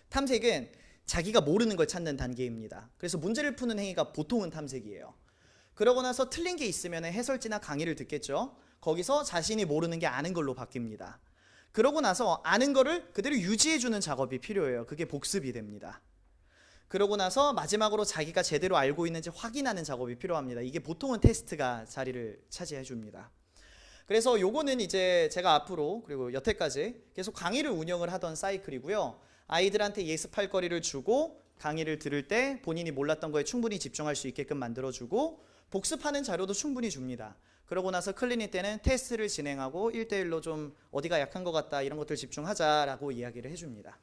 탐색은 자기가 모르는 걸 찾는 단계입니다. 그래서 문제를 푸는 행위가 보통은 탐색이에요. 그러고 나서 틀린 게 있으면 해설지나 강의를 듣겠죠. 거기서 자신이 모르는 게 아는 걸로 바뀝니다. 그러고 나서 아는 거를 그대로 유지해주는 작업이 필요해요. 그게 복습이 됩니다. 그러고 나서 마지막으로 자기가 제대로 알고 있는지 확인하는 작업이 필요합니다. 이게 보통은 테스트가 자리를 차지해 줍니다. 그래서 요거는 이제 제가 앞으로 그리고 여태까지 계속 강의를 운영을 하던 사이클이고요. 아이들한테 예습할 거리를 주고 강의를 들을 때 본인이 몰랐던 거에 충분히 집중할 수 있게끔 만들어주고, 복습하는 자료도 충분히 줍니다. 그러고 나서 클리닉 때는 테스트를 진행하고 1대1로 좀 어디가 약한 것 같다 이런 것들 집중하자라고 이야기를 해줍니다.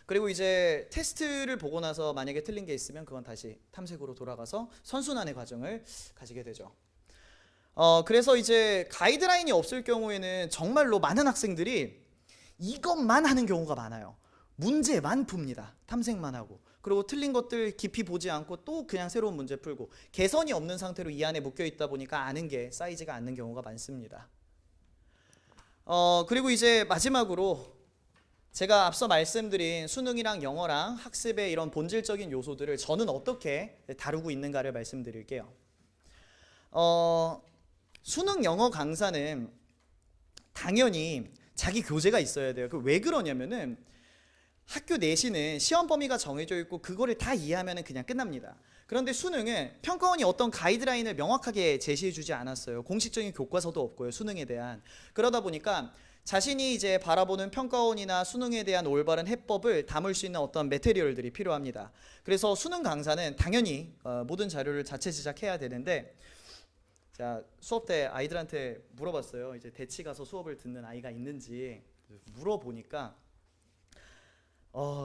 그리고 이제 테스트를 보고 나서 만약에 틀린 게 있으면 그건 다시 탐색으로 돌아가서 선순환의 과정을 가지게 되죠. 그래서 이제 가이드라인이 없을 경우에는 정말로 많은 학생들이 이것만 하는 경우가 많아요. 문제만 풉니다. 탐색만 하고. 그리고 틀린 것들 깊이 보지 않고 또 그냥 새로운 문제 풀고, 개선이 없는 상태로 이 안에 묶여 있다 보니까 아는 게 쌓이지가 않는 경우가 많습니다. 그리고 이제 마지막으로 제가 앞서 말씀드린 수능이랑 영어랑 학습의 이런 본질적인 요소들을 저는 어떻게 다루고 있는가를 말씀드릴게요. 수능 영어 강사는 당연히 자기 교재가 있어야 돼요. 왜 그러냐면은 학교 내신은 시험 범위가 정해져 있고 그거를 다 이해하면 그냥 끝납니다. 그런데 수능은 평가원이 어떤 가이드라인을 명확하게 제시해 주지 않았어요. 공식적인 교과서도 없고요, 수능에 대한. 그러다 보니까 자신이 이제 바라보는 평가원이나 수능에 대한 올바른 해법을 담을 수 있는 어떤 매테리얼들이 필요합니다. 그래서 수능 강사는 당연히 모든 자료를 자체 제작해야 되는데, 자, 수업 때 아이들한테 물어봤어요. 이제 대치 가서 수업을 듣는 아이가 있는지 물어보니까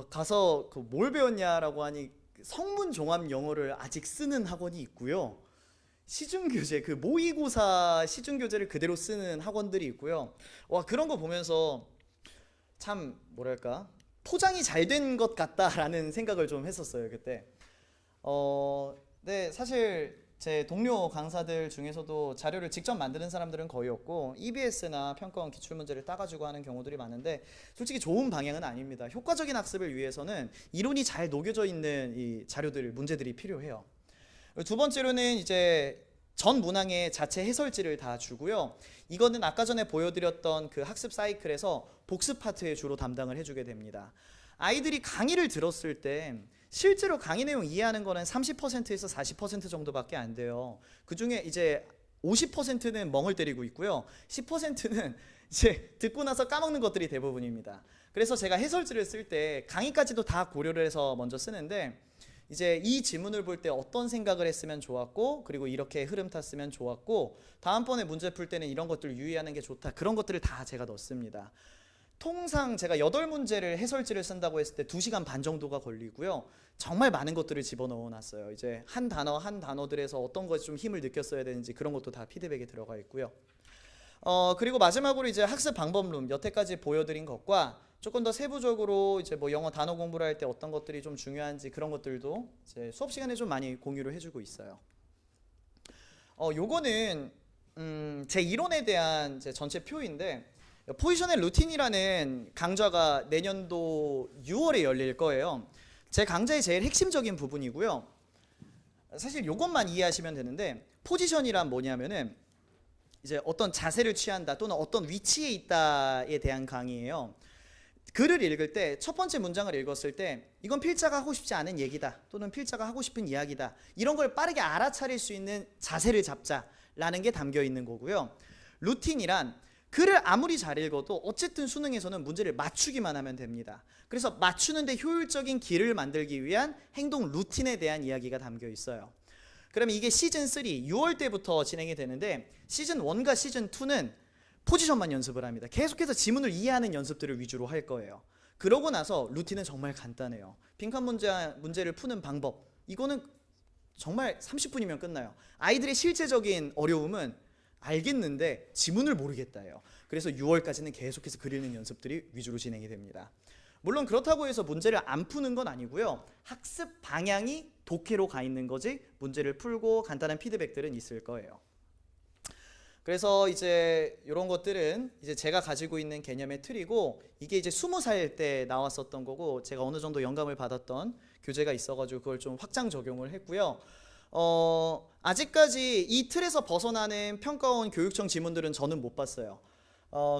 가서 뭘 배웠냐라고 하니 성문 종합 영어를 아직 쓰는 학원이 있고요. 시중교재, 모의고사 시중교재를 그대로 쓰는 학원들이 있고요. 와, 그런 거 보면서 참 뭐랄까, 포장이 잘 된 것 같다라는 생각을 좀 했었어요, 그때. 네, 사실 제 동료 강사들 중에서도 자료를 직접 만드는 사람들은 거의 없고 EBS나 평가원 기출문제를 따가지고 하는 경우들이 많은데, 솔직히 좋은 방향은 아닙니다. 효과적인 학습을 위해서는 이론이 잘 녹여져 있는 이 자료들, 문제들이 필요해요. 두 번째로는 이제 전 문항의 자체 해설지를 다 주고요. 이거는 아까 전에 보여드렸던 그 학습 사이클에서 복습 파트에 주로 담당을 해주게 됩니다. 아이들이 강의를 들었을 때 실제로 강의 내용 이해하는 거는 30%에서 40% 정도밖에 안 돼요. 그 중에 이제 50%는 멍을 때리고 있고요. 10%는 이제 듣고 나서 까먹는 것들이 대부분입니다. 그래서 제가 해설지를 쓸 때 강의까지도 다 고려를 해서 먼저 쓰는데, 이제 이 지문을 볼 때 어떤 생각을 했으면 좋았고, 그리고 이렇게 흐름 탔으면 좋았고, 다음번에 문제 풀 때는 이런 것들을 유의하는 게 좋다, 그런 것들을 다 제가 넣습니다. 통상 제가 8문제를 해설지를 쓴다고 했을 때 2시간 반 정도가 걸리고요. 정말 많은 것들을 집어넣어 놨어요. 이제 한 단어 한 단어들에서 어떤 것이 좀 힘을 느꼈어야 되는지 그런 것도 다 피드백에 들어가 있고요. 그리고 마지막으로 이제 학습 방법론, 여태까지 보여드린 것과 조금 더 세부적으로 이제 영어 단어 공부를 할 때 어떤 것들이 좀 중요한지 그런 것들도 이제 수업 시간에 좀 많이 공유를 해주고 있어요. 요거는 제 이론에 대한 제 전체 표인데, 포지션의 루틴이라는 강좌가 내년도 6월에 열릴 거예요. 제 강좌의 제일 핵심적인 부분이고요. 사실 요것만 이해하시면 되는데, 포지션이란 뭐냐면은 이제 어떤 자세를 취한다 또는 어떤 위치에 있다에 대한 강의예요. 글을 읽을 때 첫 번째 문장을 읽었을 때 이건 필자가 하고 싶지 않은 얘기다 또는 필자가 하고 싶은 이야기다, 이런 걸 빠르게 알아차릴 수 있는 자세를 잡자라는 게 담겨 있는 거고요. 루틴이란 글을 아무리 잘 읽어도 어쨌든 수능에서는 문제를 맞추기만 하면 됩니다. 그래서 맞추는데 효율적인 길을 만들기 위한 행동 루틴에 대한 이야기가 담겨 있어요. 그러면 이게 시즌 3 6월 때부터 진행이 되는데, 시즌 1과 시즌 2는 포지션만 연습을 합니다. 계속해서 지문을 이해하는 연습들을 위주로 할 거예요. 그러고 나서 루틴은 정말 간단해요. 빈칸 문제를 푸는 방법, 이거는 정말 30분이면 끝나요. 아이들의 실제적인 어려움은 알겠는데 지문을 모르겠다예요. 그래서 6월까지는 계속해서 글 읽는 연습들이 위주로 진행이 됩니다. 물론 그렇다고 해서 문제를 안 푸는 건 아니고요. 학습 방향이 독해로 가 있는 거지 문제를 풀고 간단한 피드백들은 있을 거예요. 그래서 이제 이런 것들은 이제 제가 가지고 있는 개념의 틀이고, 이게 이제 20살 때 나왔었던 거고, 제가 어느 정도 영감을 받았던 교재가 있어가지고 그걸 좀 확장 적용을 했고요. 아직까지 이 틀에서 벗어나는 평가원 교육청 지문들은 저는 못 봤어요.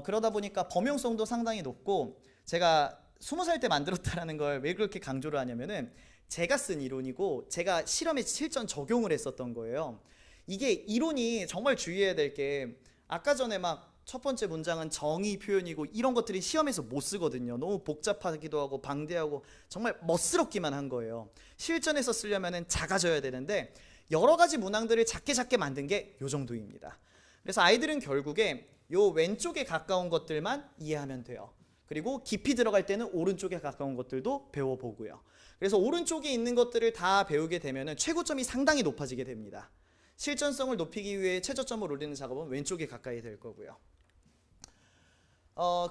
그러다 보니까 범용성도 상당히 높고, 제가 20살 때 만들었다라는 걸 왜 그렇게 강조를 하냐면은 제가 쓴 이론이고 제가 실험에 실전 적용을 했었던 거예요. 이게 이론이 정말 주의해야 될 게, 아까 전에 막 첫 번째 문장은 정의 표현이고 이런 것들이 시험에서 못 쓰거든요. 너무 복잡하기도 하고 방대하고 정말 멋스럽기만 한 거예요. 실전에서 쓰려면은 작아져야 되는데 여러 가지 문항들을 작게 만든 게 요 정도입니다. 그래서 아이들은 결국에 요 왼쪽에 가까운 것들만 이해하면 돼요. 그리고 깊이 들어갈 때는 오른쪽에 가까운 것들도 배워보고요. 그래서 오른쪽에 있는 것들을 다 배우게 되면은 최고점이 상당히 높아지게 됩니다. 실전성을 높이기 위해 최저점을 올리는 작업은 왼쪽에 가까이 될 거고요.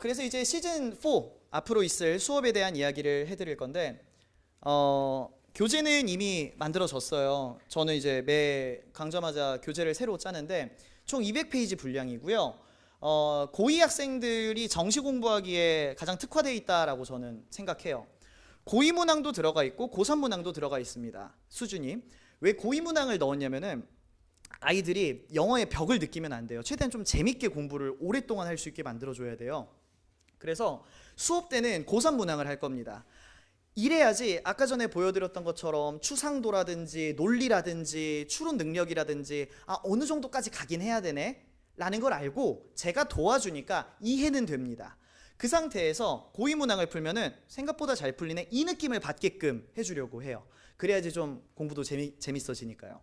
그래서 이제 시즌 4 앞으로 있을 수업에 대한 이야기를 해드릴 건데, 교재는 이미 만들어졌어요. 저는 이제 매 강좌마다 교재를 새로 짜는데 총 200페이지 분량이고요. 고2 학생들이 정시 공부하기에 가장 특화되어 있다라고 저는 생각해요. 고2 문항도 들어가 있고 고3 문항도 들어가 있습니다. 수준이. 왜 고2 문항을 넣었냐면은 아이들이 영어의 벽을 느끼면 안 돼요. 최대한 좀 재밌게 공부를 오랫동안 할 수 있게 만들어줘야 돼요. 그래서 수업 때는 고3 문항을 할 겁니다. 이래야지 아까 전에 보여드렸던 것처럼 추상도라든지 논리라든지 추론 능력이라든지 어느 정도까지 가긴 해야 되네 라는 걸 알고 제가 도와주니까 이해는 됩니다. 그 상태에서 고2 문항을 풀면은 생각보다 잘 풀리네 이 느낌을 받게끔 해주려고 해요. 그래야지 좀 공부도 재밌어지니까요.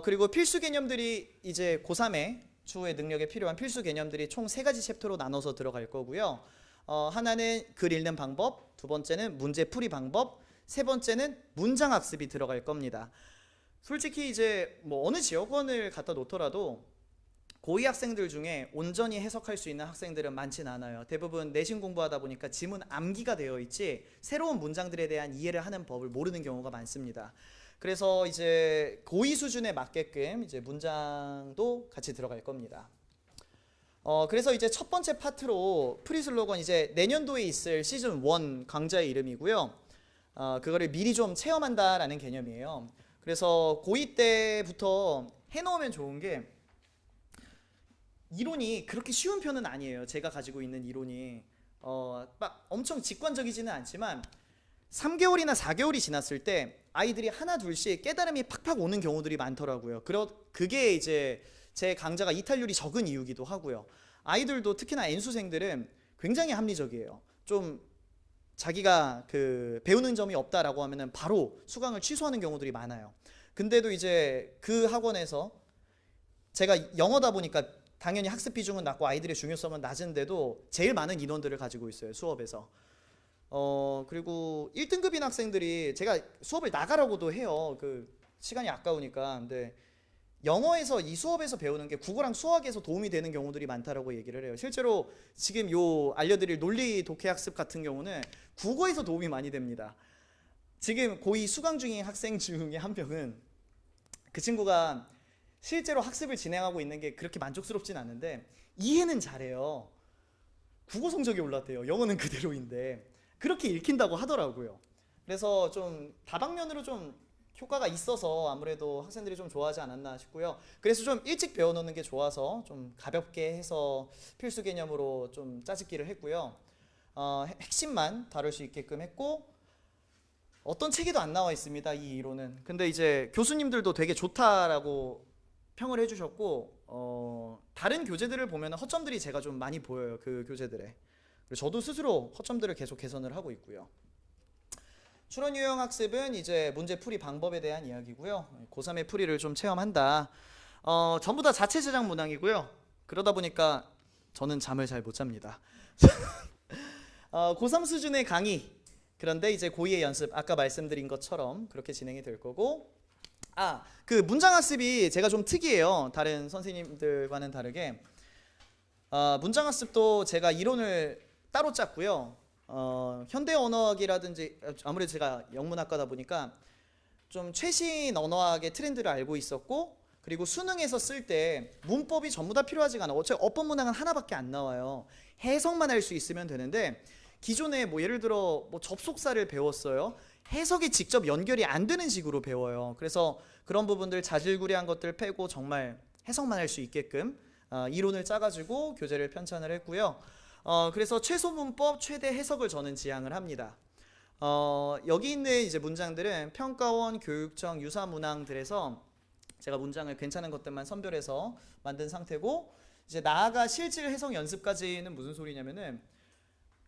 그리고 필수 개념들이 이제 고3의 추후의 능력에 필요한 필수 개념들이 총 3가지 챕터로 나눠서 들어갈 거고요. 하나는 글 읽는 방법, 두 번째는 문제 풀이 방법, 세 번째는 문장 학습이 들어갈 겁니다. 솔직히 이제 뭐 어느 지역원을 갖다 놓더라도 고2 학생들 중에 온전히 해석할 수 있는 학생들은 많진 않아요. 대부분 내신 공부하다 보니까 지문 암기가 되어 있지 새로운 문장들에 대한 이해를 하는 법을 모르는 경우가 많습니다. 그래서 이제 고2 수준에 맞게끔 이제 문장도 같이 들어갈 겁니다. 그래서 이제 첫 번째 파트로 프리 슬로건 이제 내년도에 있을 시즌 1 강좌의 이름이고요. 그거를 미리 좀 체험한다라는 개념이에요. 그래서 고2 때부터 해놓으면 좋은 게 이론이 그렇게 쉬운 편은 아니에요. 제가 가지고 있는 이론이 막 엄청 직관적이지는 않지만 3개월이나 4개월이 지났을 때 아이들이 하나 둘씩 깨달음이 팍팍 오는 경우들이 많더라고요. 그게 이제 제 강좌가 이탈률이 적은 이유기도 하고요. 아이들도 특히나 N수생들은 굉장히 합리적이에요. 좀 자기가 배우는 점이 없다라고 하면은 바로 수강을 취소하는 경우들이 많아요. 근데도 이제 그 학원에서 제가 영어다 보니까 당연히 학습 비중은 낮고 아이들의 중요성은 낮은데도 제일 많은 인원들을 가지고 있어요. 수업에서. 그리고 1등급인 학생들이 제가 수업을 나가라고도 해요. 시간이 아까우니까. 근데 영어에서 이 수업에서 배우는 게 국어랑 수학에서 도움이 되는 경우들이 많다라고 얘기를 해요. 실제로 지금 알려드릴 논리 독해 학습 같은 경우는 국어에서 도움이 많이 됩니다. 지금 고2 수강 중인 학생 중에 한 명은 그 친구가 실제로 학습을 진행하고 있는 게 그렇게 만족스럽진 않은데 이해는 잘해요. 국어 성적이 올랐대요. 영어는 그대로인데 그렇게 읽힌다고 하더라고요. 그래서 좀 다방면으로 좀 효과가 있어서 아무래도 학생들이 좀 좋아하지 않았나 싶고요. 그래서 좀 일찍 배워놓는 게 좋아서 좀 가볍게 해서 필수 개념으로 좀 짜집기를 했고요. 핵심만 다룰 수 있게끔 했고 어떤 책에도 안 나와 있습니다. 이 이론은. 근데 이제 교수님들도 되게 좋다라고 평을 해주셨고 다른 교재들을 보면 허점들이 제가 좀 많이 보여요. 그 교재들에. 그리고 저도 스스로 허점들을 계속 개선을 하고 있고요. 추론 유형 학습은 이제 문제 풀이 방법에 대한 이야기고요. 고3의 풀이를 좀 체험한다. 전부 다 자체 제작 문항이고요. 그러다 보니까 저는 잠을 잘 못 잡니다. 고3 수준의 강의. 그런데 이제 고2의 연습 아까 말씀드린 것처럼 그렇게 진행이 될 거고 그 문장 학습이 제가 좀 특이해요. 다른 선생님들과는 다르게 문장 학습도 제가 이론을 따로 짰고요. 현대 언어학이라든지 아무래도 제가 영문학과다 보니까 좀 최신 언어학의 트렌드를 알고 있었고 그리고 수능에서 쓸 때 문법이 전부 다 필요하지가 않아. 어차피 어법 문항은 하나밖에 안 나와요. 해석만 할 수 있으면 되는데 기존에 뭐 예를 들어 뭐 접속사를 배웠어요. 해석이 직접 연결이 안 되는 식으로 배워요. 그래서 그런 부분들 자질구레한 것들 빼고 정말 해석만 할 수 있게끔 이론을 짜가지고 교재를 편찬을 했고요. 그래서 최소 문법, 최대 해석을 저는 지향을 합니다. 여기 있는 이제 문장들은 평가원, 교육청, 유사 문항들에서 제가 문장을 괜찮은 것들만 선별해서 만든 상태고 이제 나아가 실질 해석 연습까지는 무슨 소리냐면은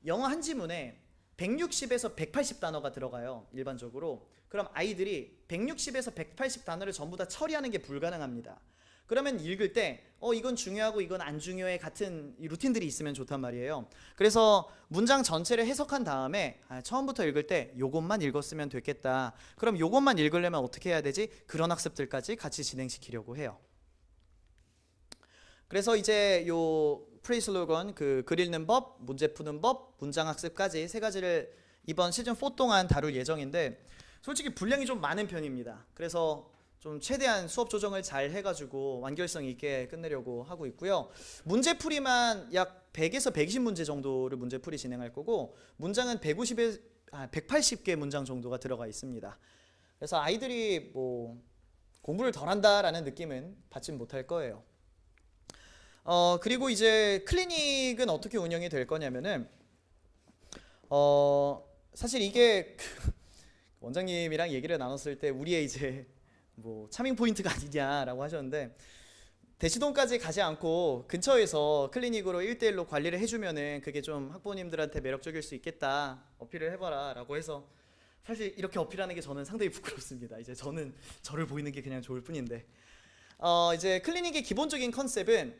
영어 한 지문에 160에서 180 단어가 들어가요. 일반적으로. 그럼 아이들이 160에서 180 단어를 전부 다 처리하는 게 불가능합니다. 그러면 읽을 때 이건 중요하고 이건 안 중요해 같은 루틴들이 있으면 좋단 말이에요. 그래서 문장 전체를 해석한 다음에 처음부터 읽을 때 요것만 읽었으면 됐겠다. 그럼 요것만 읽으려면 어떻게 해야 되지? 그런 학습들까지 같이 진행시키려고 해요. 그래서 이제 프리 슬로건, 글 읽는 법, 문제 푸는 법, 문장 학습까지 세 가지를 이번 시즌 4 동안 다룰 예정인데 솔직히 분량이 좀 많은 편입니다. 그래서 좀 최대한 수업 조정을 잘 해가지고 완결성 있게 끝내려고 하고 있고요. 문제풀이만 약 100에서 120문제 정도를 문제풀이 진행할 거고 문장은 180개 문장 정도가 들어가 있습니다. 그래서 아이들이 뭐 공부를 덜 한다라는 느낌은 받지 못할 거예요. 그리고 이제 클리닉은 어떻게 운영이 될 거냐면은 사실 이게 원장님이랑 얘기를 나눴을 때 우리의 이제 뭐 차밍 포인트가 아니냐라고 하셨는데 대치동까지 가지 않고 근처에서 클리닉으로 1대1로 관리를 해주면은 그게 좀 학부모님들한테 매력적일 수 있겠다, 어필을 해봐라 라고 해서 사실 이렇게 어필하는 게 저는 상당히 부끄럽습니다. 이제 저는 저를 보이는 게 그냥 좋을 뿐인데 이제 클리닉의 기본적인 컨셉은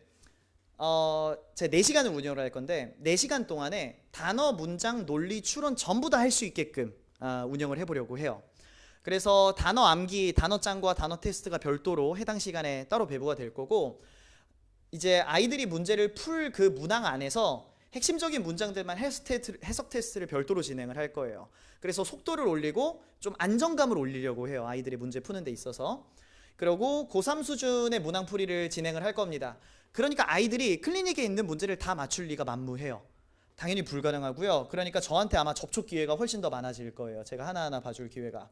제가 4시간을 운영을 할 건데 4시간 동안에 단어, 문장, 논리, 추론 전부 다 할 수 있게끔 운영을 해보려고 해요. 그래서 단어 암기, 단어 짱과 단어 테스트가 별도로 해당 시간에 따로 배부가 될 거고 이제 아이들이 문제를 풀 그 문항 안에서 핵심적인 문장들만 해석 테스트를 별도로 진행을 할 거예요. 그래서 속도를 올리고 좀 안정감을 올리려고 해요. 아이들이 문제 푸는 데 있어서. 그리고 고3 수준의 문항 풀이를 진행을 할 겁니다. 그러니까 아이들이 클리닉에 있는 문제를 다 맞출 리가 만무해요. 당연히 불가능하고요. 그러니까 저한테 아마 접촉 기회가 훨씬 더 많아질 거예요. 제가 하나하나 봐줄 기회가.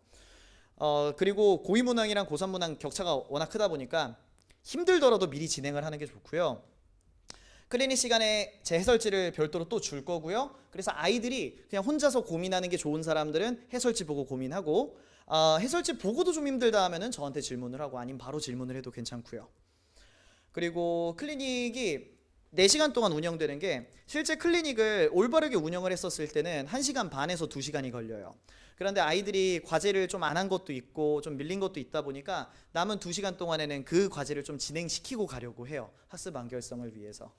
그리고 고2 문항이랑 고3 문항 격차가 워낙 크다 보니까 힘들더라도 미리 진행을 하는 게 좋고요. 클리닉 시간에 제 해설지를 별도로 또 줄 거고요. 그래서 아이들이 그냥 혼자서 고민하는 게 좋은 사람들은 해설지 보고 고민하고 해설지 보고도 좀 힘들다 하면은 저한테 질문을 하고 아니면 바로 질문을 해도 괜찮고요. 그리고 클리닉이 4시간 동안 운영되는 게 실제 클리닉을 올바르게 운영을 했었을 때는 1시간 반에서 2시간이 걸려요. 그런데 아이들이 과제를 좀 안 한 것도 있고 좀 밀린 것도 있다 보니까 남은 2시간 동안에는 그 과제를 좀 진행시키고 가려고 해요. 학습 완결성을 위해서.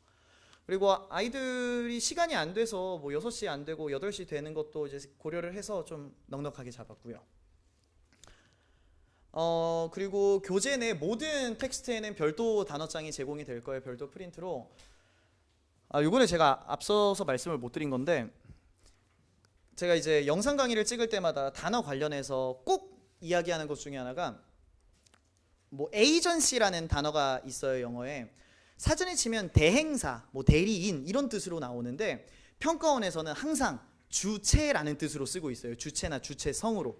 그리고 아이들이 시간이 안 돼서 뭐 6시 안 되고 8시 되는 것도 이제 고려를 해서 좀 넉넉하게 잡았고요. 그리고 교재 내 모든 텍스트에는 별도 단어장이 제공이 될 거예요. 별도 프린트로. 요거는 제가 앞서서 말씀을 못 드린 건데 제가 이제 영상 강의를 찍을 때마다 단어 관련해서 꼭 이야기하는 것 중에 하나가 뭐 에이전시라는 단어가 있어요. 영어에 사전에 치면 대행사, 뭐 대리인 이런 뜻으로 나오는데 평가원에서는 항상 주체라는 뜻으로 쓰고 있어요. 주체나 주체성으로.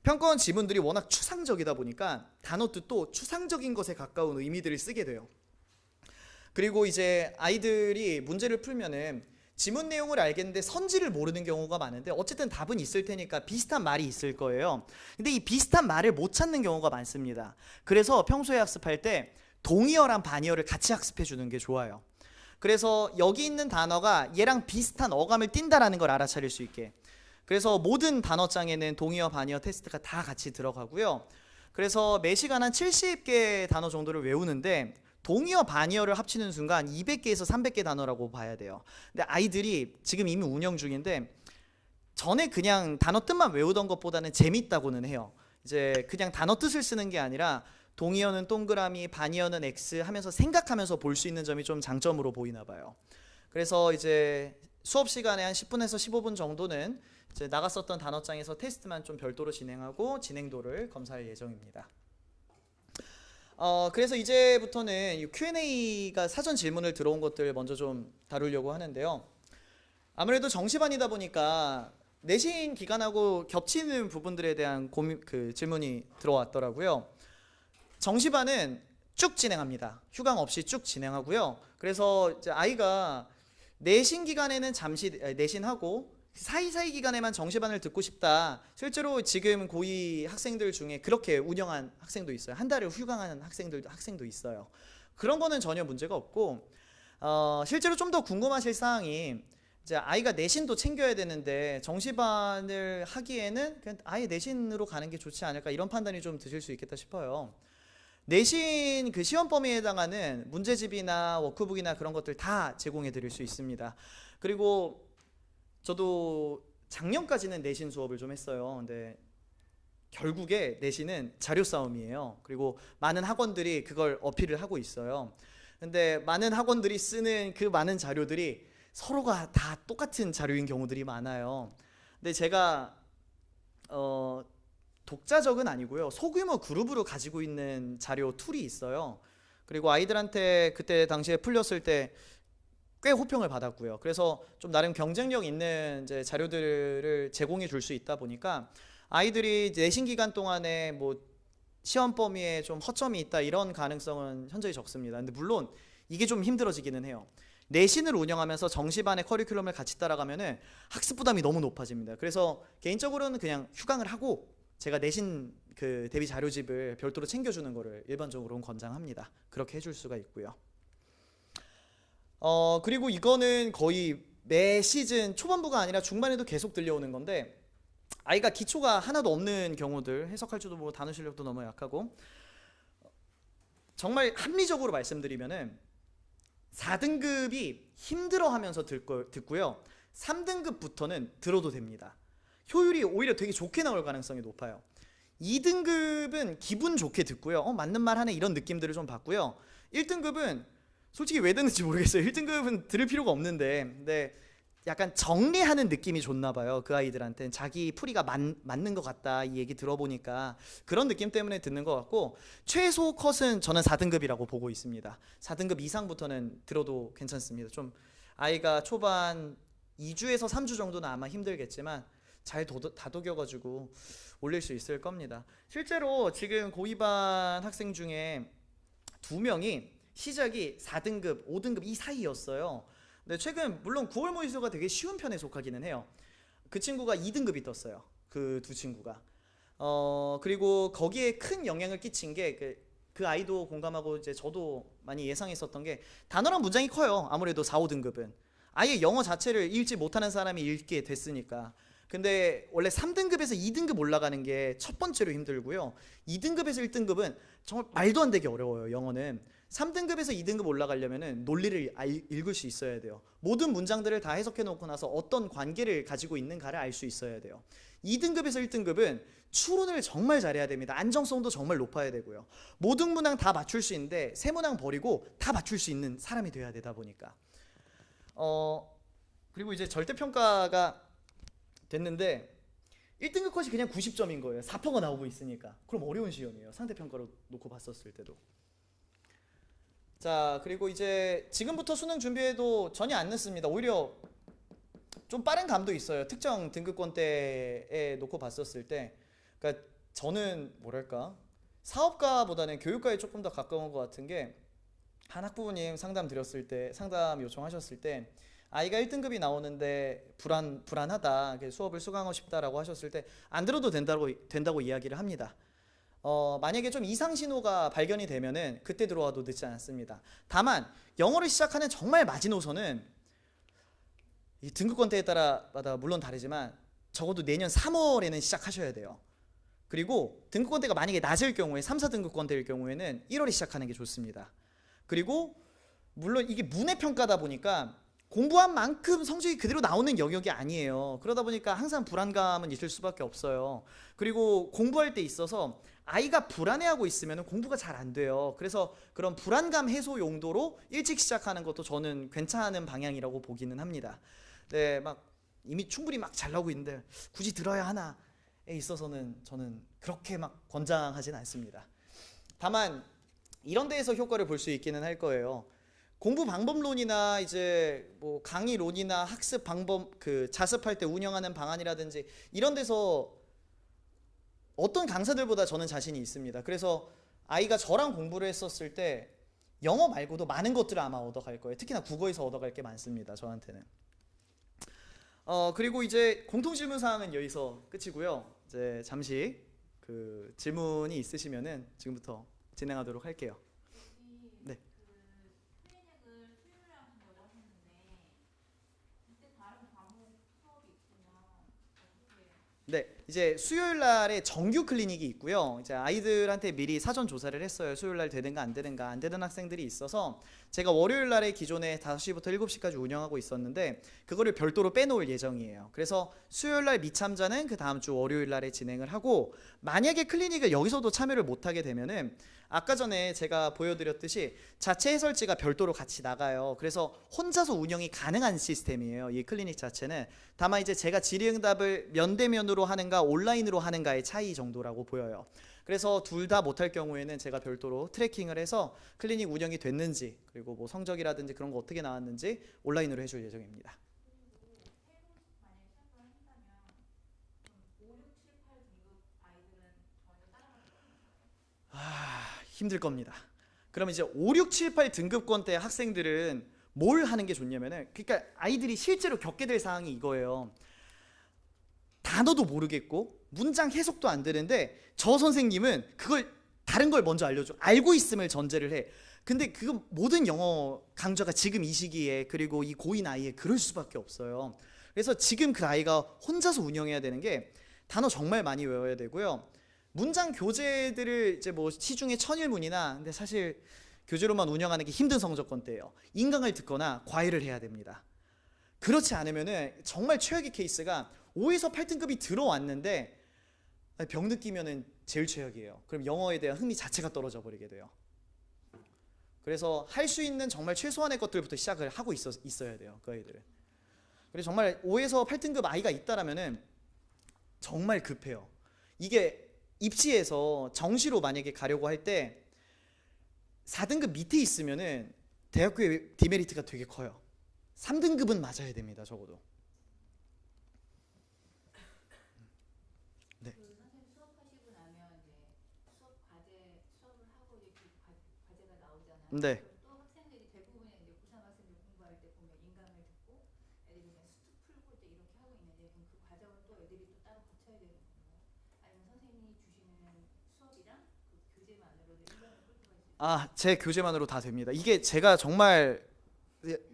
평가원 지문들이 워낙 추상적이다 보니까 단어 뜻도 추상적인 것에 가까운 의미들을 쓰게 돼요. 그리고 이제 아이들이 문제를 풀면은 지문 내용을 알겠는데 선지를 모르는 경우가 많은데 어쨌든 답은 있을 테니까 비슷한 말이 있을 거예요. 근데 이 비슷한 말을 못 찾는 경우가 많습니다. 그래서 평소에 학습할 때 동의어랑 반의어를 같이 학습해 주는 게 좋아요. 그래서 여기 있는 단어가 얘랑 비슷한 어감을 띈다라는 걸 알아차릴 수 있게. 그래서 모든 단어장에는 동의어, 반의어 테스트가 다 같이 들어가고요. 그래서 매 시간 한 70개 단어 정도를 외우는데 동의어, 반의어를 합치는 순간 200개에서 300개 단어라고 봐야 돼요. 근데 아이들이 지금 이미 운영 중인데 전에 그냥 단어 뜻만 외우던 것보다는 재밌다고는 해요. 이제 그냥 단어 뜻을 쓰는 게 아니라 동의어는 동그라미, 반의어는 X 하면서 생각하면서 볼 수 있는 점이 좀 장점으로 보이나 봐요. 그래서 이제 수업 시간에 한 10분에서 15분 정도는 이제 나갔었던 단어장에서 테스트만 좀 별도로 진행하고 진행도를 검사할 예정입니다. 그래서 이제부터는 이 Q&A가 사전 질문을 들어온 것들 먼저 좀 다루려고 하는데요. 아무래도 정시반이다 보니까 내신 기간하고 겹치는 부분들에 대한 질문이 들어왔더라고요. 정시반은 쭉 진행합니다. 휴강 없이 쭉 진행하고요. 그래서 이제 아이가 내신 기간에는 잠시 내신하고 사이사이 기간에만 정시반을 듣고 싶다. 실제로 지금 고2 학생들 중에 그렇게 운영한 학생도 있어요. 한 달을 휴강하는 학생도 있어요. 그런 거는 전혀 문제가 없고 실제로 좀 더 궁금하실 사항이 이제 아이가 내신도 챙겨야 되는데 정시반을 하기에는 그냥 아예 내신으로 가는 게 좋지 않을까 이런 판단이 좀 드실 수 있겠다 싶어요. 내신 그 시험 범위에 해당하는 문제집이나 워크북이나 그런 것들 다 제공해 드릴 수 있습니다. 그리고 저도 작년까지는 내신 수업을 좀 했어요. 근데 결국에 내신은 자료 싸움이에요. 그리고 많은 학원들이 그걸 어필을 하고 있어요. 근데 많은 학원들이 쓰는 그 많은 자료들이 서로가 다 똑같은 자료인 경우들이 많아요. 근데 제가 독자적은 아니고요. 소규모 그룹으로 가지고 있는 자료 툴이 있어요. 그리고 아이들한테 그때 당시에 풀렸을 때 꽤 호평을 받았고요. 그래서 좀 나름 경쟁력 있는 이제 자료들을 제공해 줄 수 있다 보니까 아이들이 내신 기간 동안에 뭐 시험 범위에 좀 허점이 있다 이런 가능성은 현저히 적습니다. 근데 물론 이게 좀 힘들어지기는 해요. 내신을 운영하면서 정시반의 커리큘럼을 같이 따라가면은 학습 부담이 너무 높아집니다. 그래서 개인적으로는 그냥 휴강을 하고 제가 내신 그 대비 자료집을 별도로 챙겨주는 거를 일반적으로는 권장합니다. 그렇게 해줄 수가 있고요. 그리고 이거는 거의 매 시즌 초반부가 아니라 중반에도 계속 들려오는 건데, 아이가 기초가 하나도 없는 경우들, 해석할 줄도 모르고 단어 실력도 너무 약하고, 정말 합리적으로 말씀드리면은 4등급이 힘들어하면서 듣고요. 3등급부터는 들어도 됩니다. 효율이 오히려 되게 좋게 나올 가능성이 높아요. 2등급은 기분 좋게 듣고요. 맞는 말 하네 이런 느낌들을 좀 받고요. 1등급은 솔직히 왜 듣는지 모르겠어요. 1등급은 들을 필요가 없는데, 근데 약간 정리하는 느낌이 좋나 봐요. 그 아이들한테는 자기 풀이가 맞는 것 같다 이 얘기 들어보니까 그런 느낌 때문에 듣는 것 같고, 최소 컷은 저는 4등급이라고 보고 있습니다. 4등급 이상부터는 들어도 괜찮습니다. 좀 아이가 초반 2주에서 3주 정도는 아마 힘들겠지만 잘 다독여가지고 올릴 수 있을 겁니다. 실제로 지금 고2반 학생 중에 2명이 시작이 4등급, 5등급 이 사이였어요. 근데 최근 물론 9월 모의수가 되게 쉬운 편에 속하기는 해요. 그 친구가 2등급이 떴어요. 그 두 친구가. 그리고 거기에 큰 영향을 끼친 게 그 아이도 공감하고 이제 저도 많이 예상했었던 게 단어랑 문장이 커요. 아무래도 4, 5등급은. 아예 영어 자체를 읽지 못하는 사람이 읽게 됐으니까. 근데 원래 3등급에서 2등급 올라가는 게 첫 번째로 힘들고요. 2등급에서 1등급은 정말 말도 안 되게 어려워요. 영어는. 3등급에서 2등급 올라가려면 논리를 읽을 수 있어야 돼요. 모든 문장들을 다 해석해 놓고 나서 어떤 관계를 가지고 있는가를 알 수 있어야 돼요. 2등급에서 1등급은 추론을 정말 잘해야 됩니다. 안정성도 정말 높아야 되고요. 모든 문항 다 맞출 수 있는데 세 문항 버리고 다 맞출 수 있는 사람이 돼야 되다 보니까. 그리고 이제 절대평가가 됐는데 1등급 컷이 그냥 90점인 거예요. 4%가 나오고 있으니까. 그럼 어려운 시험이에요. 상대평가로 놓고 봤었을 때도. 자, 그리고 이제 지금부터 수능 준비해도 전혀 안 늦습니다. 오히려 좀 빠른 감도 있어요. 특정 등급권대에 놓고 봤었을 때. 그러니까 저는 뭐랄까, 사업가보다는 교육가에 조금 더 가까운 것 같은 게, 한 학부모님 상담 요청하셨을 때 아이가 1등급이 나오는데 불안하다, 수업을 수강하고 싶다라고 하셨을 때 안 들어도 된다고 이야기를 합니다. 만약에 좀 이상 신호가 발견이 되면은 그때 들어와도 늦지 않습니다. 다만 영어를 시작하는 정말 마지노선은 이 등급권대에 따라마다 물론 다르지만 적어도 내년 3월에는 시작하셔야 돼요. 그리고 등급권대가 만약에 낮을 경우에 3, 4등급권대일 경우에는 1월에 시작하는 게 좋습니다. 그리고 물론 이게 문해평가다 보니까 공부한 만큼 성적이 그대로 나오는 영역이 아니에요. 그러다 보니까 항상 불안감은 있을 수밖에 없어요. 그리고 공부할 때 있어서 아이가 불안해하고 있으면 공부가 잘 안 돼요. 그래서 그런 불안감 해소 용도로 일찍 시작하는 것도 저는 괜찮은 방향이라고 보기는 합니다. 네, 막 이미 충분히 막 잘 나오고 있는데 굳이 들어야 하나에 있어서는 저는 그렇게 막 권장하진 않습니다. 다만 이런 데에서 효과를 볼 수 있기는 할 거예요. 공부 방법론이나 이제 뭐 강의론이나 학습 방법, 자습할 때 운영하는 방안이라든지 이런 데서 어떤 강사들보다 저는 자신이 있습니다. 그래서 아이가 저랑 공부를 했었을 때 영어 말고도 많은 것들을 아마 얻어갈 거예요. 특히나 국어에서 얻어갈 게 많습니다. 저한테는. 그리고 이제 공통 질문 사항은 여기서 끝이고요. 이제 잠시 질문이 있으시면은 지금부터 진행하도록 할게요. 네. 네, 이제 수요일 날에 정규 클리닉이 있고요. 이제 아이들한테 미리 사전 조사를 했어요. 수요일 날 되든가 안 되든가. 안 되는 학생들이 있어서 제가 월요일 날에 기존에 5시부터 7시까지 운영하고 있었는데 그거를 별도로 빼놓을 예정이에요. 그래서 수요일 날 미참자는 그 다음 주 월요일 날에 진행을 하고, 만약에 클리닉을 여기서도 참여를 못하게 되면은 아까 전에 제가 보여드렸듯이 자체 해설지가 별도로 같이 나가요. 그래서 혼자서 운영이 가능한 시스템이에요, 이 클리닉 자체는. 다만 이제 제가 질의응답을 면대면으로 하는가 온라인으로 하는가의 차이 정도라고 보여요. 그래서 둘 다 못할 경우에는 제가 별도로 트래킹을 해서 클리닉 운영이 됐는지, 그리고 뭐 성적이라든지 그런 거 어떻게 나왔는지 온라인으로 해줄 예정입니다. 힘들 겁니다. 그러면 이제 5, 6, 7, 8 등급권대 학생들은 뭘 하는 게 좋냐면은, 그러니까 아이들이 실제로 겪게 될 상황이 이거예요. 단어도 모르겠고 문장 해석도 안 되는데 저 선생님은 그걸 다른 걸 먼저 알려줘. 알고 있음을 전제를 해. 근데 그 모든 영어 강좌가 지금 이 시기에, 그리고 이 고2 나이에 그럴 수밖에 없어요. 그래서 지금 그 아이가 혼자서 운영해야 되는 게, 단어 정말 많이 외워야 되고요. 문장 교재들을 이제 뭐 시중에 천일문이나, 근데 사실 교재로만 운영하는 게 힘든 성적권대예요. 인강을 듣거나 과외를 해야 됩니다. 그렇지 않으면은 정말 최악의 케이스가 5에서 8등급이 들어왔는데 병 느끼면은 제일 최악이에요. 그럼 영어에 대한 흥미 자체가 떨어져 버리게 돼요. 그래서 할 수 있는 정말 최소한의 것들부터 시작을 하고 있어야 돼요, 그 아이들은. 그래서 정말 5에서 8등급 아이가 있다라면은 정말 급해요. 이게 입시에서 정시로 만약에 가려고 할 때 4등급 밑에 있으면은 대학교의 디메리트가 되게 커요. 3등급은 맞아야 됩니다, 적어도. 네. 그 선생님 수업하시고 나면 이제 수업을 하고 이제 과제가 나오잖아요. 네. 또 학생들이 대부분의 이제 고3 학생들 공부할 때 보면 인강을 듣고 애들이 그냥 수특 풀고 이제 이렇게 하고 있는데, 그럼 그 과정을 또 애들이 또 따로 거쳐야 되는 건가요? 아니면 선생님이 주시는 수업이랑 그 교재만으로도 인강을 풀 수가 있어요? 제 교재만으로 다 됩니다. 이게 제가 정말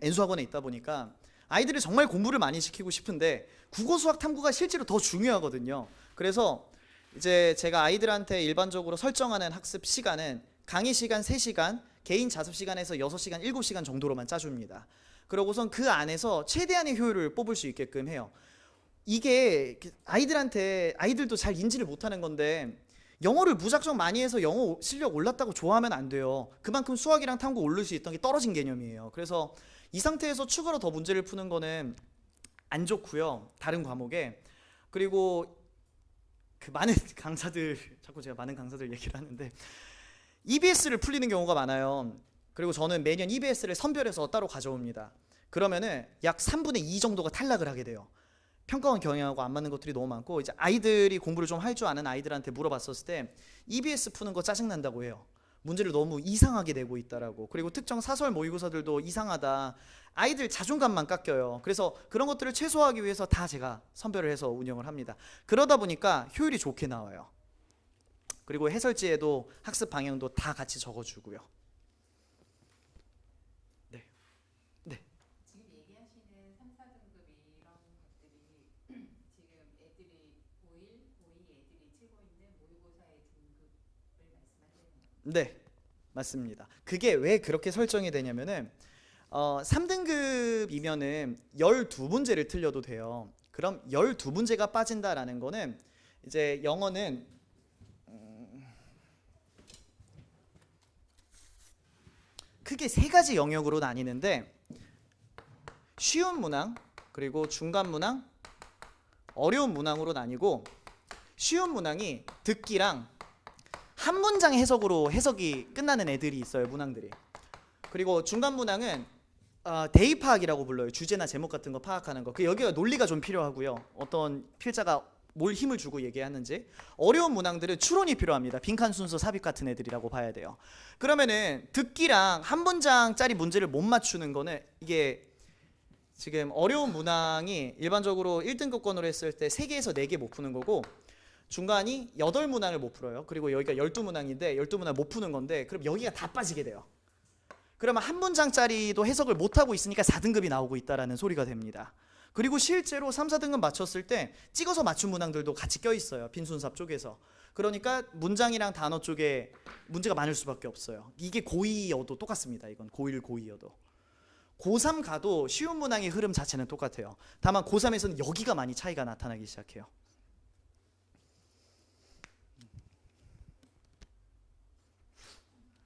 N수학원에 있다 보니까 아이들을 정말 공부를 많이 시키고 싶은데 국어, 수학, 탐구가 실제로 더 중요하거든요. 그래서 이제 제가 아이들한테 일반적으로 설정하는 학습 시간은 강의 시간 3시간, 개인 자습 시간에서 6시간, 7시간 정도로만 짜줍니다. 그러고선 그 안에서 최대한의 효율을 뽑을 수 있게끔 해요. 이게 아이들도 잘 인지를 못하는 건데, 영어를 무작정 많이 해서 영어 실력 올랐다고 좋아하면 안 돼요. 그만큼 수학이랑 탐구 오를 수 있던 게 떨어진 개념이에요. 그래서 이 상태에서 추가로 더 문제를 푸는 거는 안 좋고요, 다른 과목에. 그리고 그 많은 강사들, 자꾸 제가 많은 강사들 얘기를 하는데 EBS를 풀리는 경우가 많아요. 그리고 저는 매년 EBS를 선별해서 따로 가져옵니다. 그러면은 약 3분의 2 정도가 탈락을 하게 돼요. 평가원 경향하고 안 맞는 것들이 너무 많고, 이제 아이들이 공부를 좀 할 줄 아는 아이들한테 물어봤었을 때 EBS 푸는 거 짜증난다고 해요. 문제를 너무 이상하게 내고 있다라고. 그리고 특정 사설 모의고사들도 이상하다. 아이들 자존감만 깎여요. 그래서 그런 것들을 최소화하기 위해서 다 제가 선별을 해서 운영을 합니다. 그러다 보니까 효율이 좋게 나와요. 그리고 해설지에도 학습 방향도 다 같이 적어주고요. 네. 네. 지금 얘기하시는 3, 4등급 이런 것들이 지금 애들이 고2 애들이 치고 있는 모의고사의 등급을 말씀하시는 거예요? 네, 맞습니다. 그게 왜 그렇게 설정이 되냐면은 3등급이면은 12문제를 틀려도 돼요. 그럼 12문제가 빠진다라는 거는, 이제 영어는 크게 3가지 영역으로 나뉘는데, 쉬운 문항, 그리고 중간 문항, 어려운 문항으로 나뉘고, 쉬운 문항이 듣기랑 한 문장 해석으로 해석이 끝나는 애들이 있어요, 문항들이. 그리고 중간 문항은 대의 파악이라고 불러요. 주제나 제목 같은 거 파악하는 거. 여기가 논리가 좀 필요하고요, 어떤 필자가 뭘 힘을 주고 얘기하는지. 어려운 문항들은 추론이 필요합니다. 빈칸 순서 삽입 같은 애들이라고 봐야 돼요. 그러면은 듣기랑 한 문장짜리 문제를 못 맞추는 거는, 이게 지금 어려운 문항이 일반적으로 1등급권으로 했을 때 3개에서 4개 못 푸는 거고, 중간이 8문항을 못 풀어요. 그리고 여기가 12문항인데 12문항 못 푸는 건데, 그럼 여기가 다 빠지게 돼요. 그러면 한 문장짜리도 해석을 못하고 있으니까 4등급이 나오고 있다라는 소리가 됩니다. 그리고 실제로 3, 4등급 맞췄을 때 찍어서 맞춘 문항들도 같이 껴있어요. 빈순삽 쪽에서. 그러니까 문장이랑 단어 쪽에 문제가 많을 수밖에 없어요. 이게 고2여도 똑같습니다. 이건 고1, 고2여도. 고3 가도 쉬운 문항의 흐름 자체는 똑같아요. 다만 고3에서는 여기가 많이 차이가 나타나기 시작해요.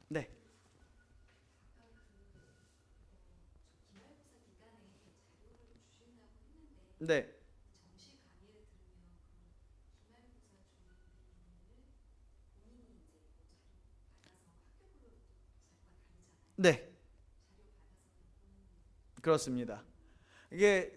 네. 네. 네. 그렇습니다. 이게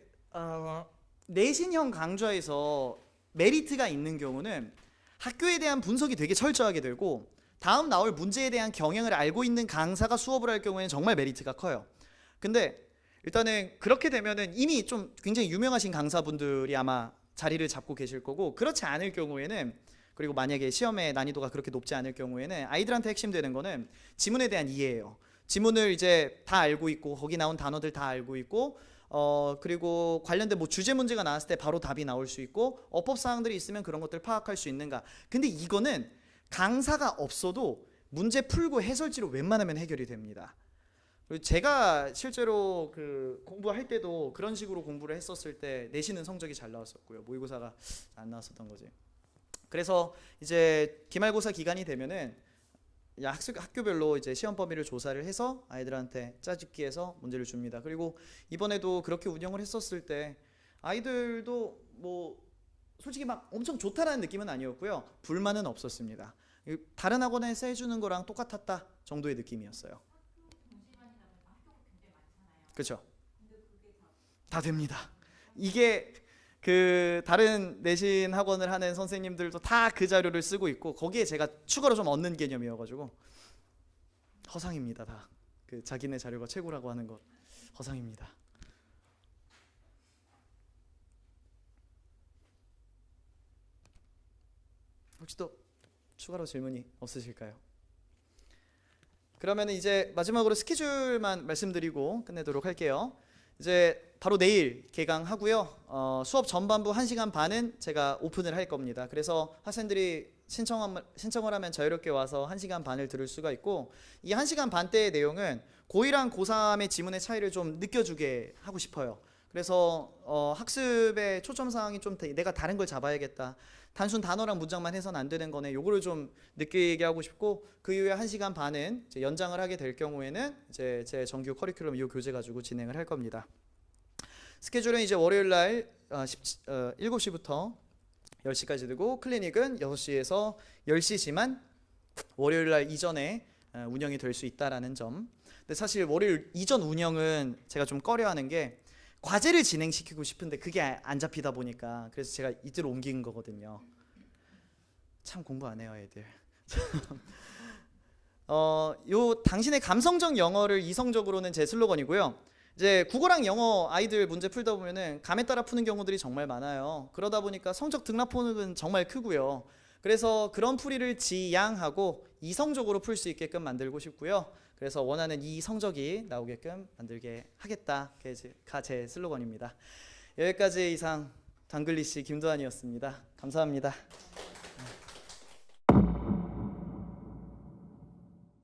내신형 강좌에서 메리트가 있는 경우는 학교에 대한 분석이 되게 철저하게 되고 다음 나올 문제에 대한 경향을 알고 있는 강사가 수업을 할 경우에는 정말 메리트가 커요. 근데 일단은 그렇게 되면은 이미 좀 굉장히 유명하신 강사분들이 아마 자리를 잡고 계실 거고, 그렇지 않을 경우에는, 그리고 만약에 시험의 난이도가 그렇게 높지 않을 경우에는 아이들한테 핵심되는 거는 지문에 대한 이해예요. 지문을 이제 다 알고 있고 거기 나온 단어들 다 알고 있고 그리고 관련된 뭐 주제 문제가 나왔을 때 바로 답이 나올 수 있고 어법 사항들이 있으면 그런 것들 파악할 수 있는가. 근데 이거는 강사가 없어도 문제 풀고 해설지로 웬만하면 해결이 됩니다. 그리고 제가 실제로 그 공부할 때도 그런 식으로 공부를 했었을 때 내신은 성적이 잘 나왔었고요. 모의고사가 안 나왔었던 거지. 그래서 이제 기말고사 기간이 되면은 학교별로 이제 시험 범위를 조사를 해서 아이들한테 짜집기해서 문제를 줍니다. 그리고 이번에도 그렇게 운영을 했었을 때 아이들도 뭐 솔직히 막 엄청 좋다라는 느낌은 아니었고요. 불만은 없었습니다. 다른 학원에서 해주는 거랑 똑같았다 정도의 느낌이었어요. 그렇죠. 다 됩니다. 이게 그 다른 내신 학원을 하는 선생님들도 다 그 자료를 쓰고 있고 거기에 제가 추가로 좀 얻는 개념이어가지고 허상입니다. 다 그 자기네 자료가 최고라고 하는 것 허상입니다. 혹시 또 추가로 질문이 없으실까요? 그러면 이제 마지막으로 스케줄만 말씀드리고 끝내도록 할게요. 이제 바로 내일 개강하고요. 수업 전반부 1시간 반은 제가 오픈을 할 겁니다. 그래서 학생들이 신청을 하면 자유롭게 와서 1시간 반을 들을 수가 있고, 이 1시간 반대의 내용은 고1랑 고3의 지문의 차이를 좀 느껴주게 하고 싶어요. 그래서 학습의 초점 사항이 좀 내가 다른 걸 잡아야겠다. 단순 단어랑 문장만 해서는 안 되는 거네. 요거를 좀 느끼게 하고 싶고, 그 이후에 1시간 반은 이제 연장을 하게 될 경우에는 이제 제 정규 커리큘럼 이 교재 가지고 진행을 할 겁니다. 스케줄은 이제 월요일 날 7시부터 10시까지 되고, 클리닉은 6시에서 10시지만 월요일 날 이전에 운영이 될 수 있다라는 점. 근데 사실 월요일 이전 운영은 제가 좀 꺼려하는 게 과제를 진행시키고 싶은데 그게 안 잡히다 보니까, 그래서 제가 이틀 옮긴 거거든요. 참 공부 안 해요, 애들. 요 당신의 감성적 영어를 이성적으로는 제 슬로건이고요. 이제 국어랑 영어 아이들 문제 풀다 보면은 감에 따라 푸는 경우들이 정말 많아요. 그러다 보니까 성적 등락폭은 정말 크고요. 그래서 그런 풀이를 지양하고 이성적으로 풀 수 있게끔 만들고 싶고요. 그래서 원하는 이 성적이 나오게끔 만들게 하겠다가 제 슬로건입니다. 여기까지 이상 당글리시 김도환이었습니다. 감사합니다.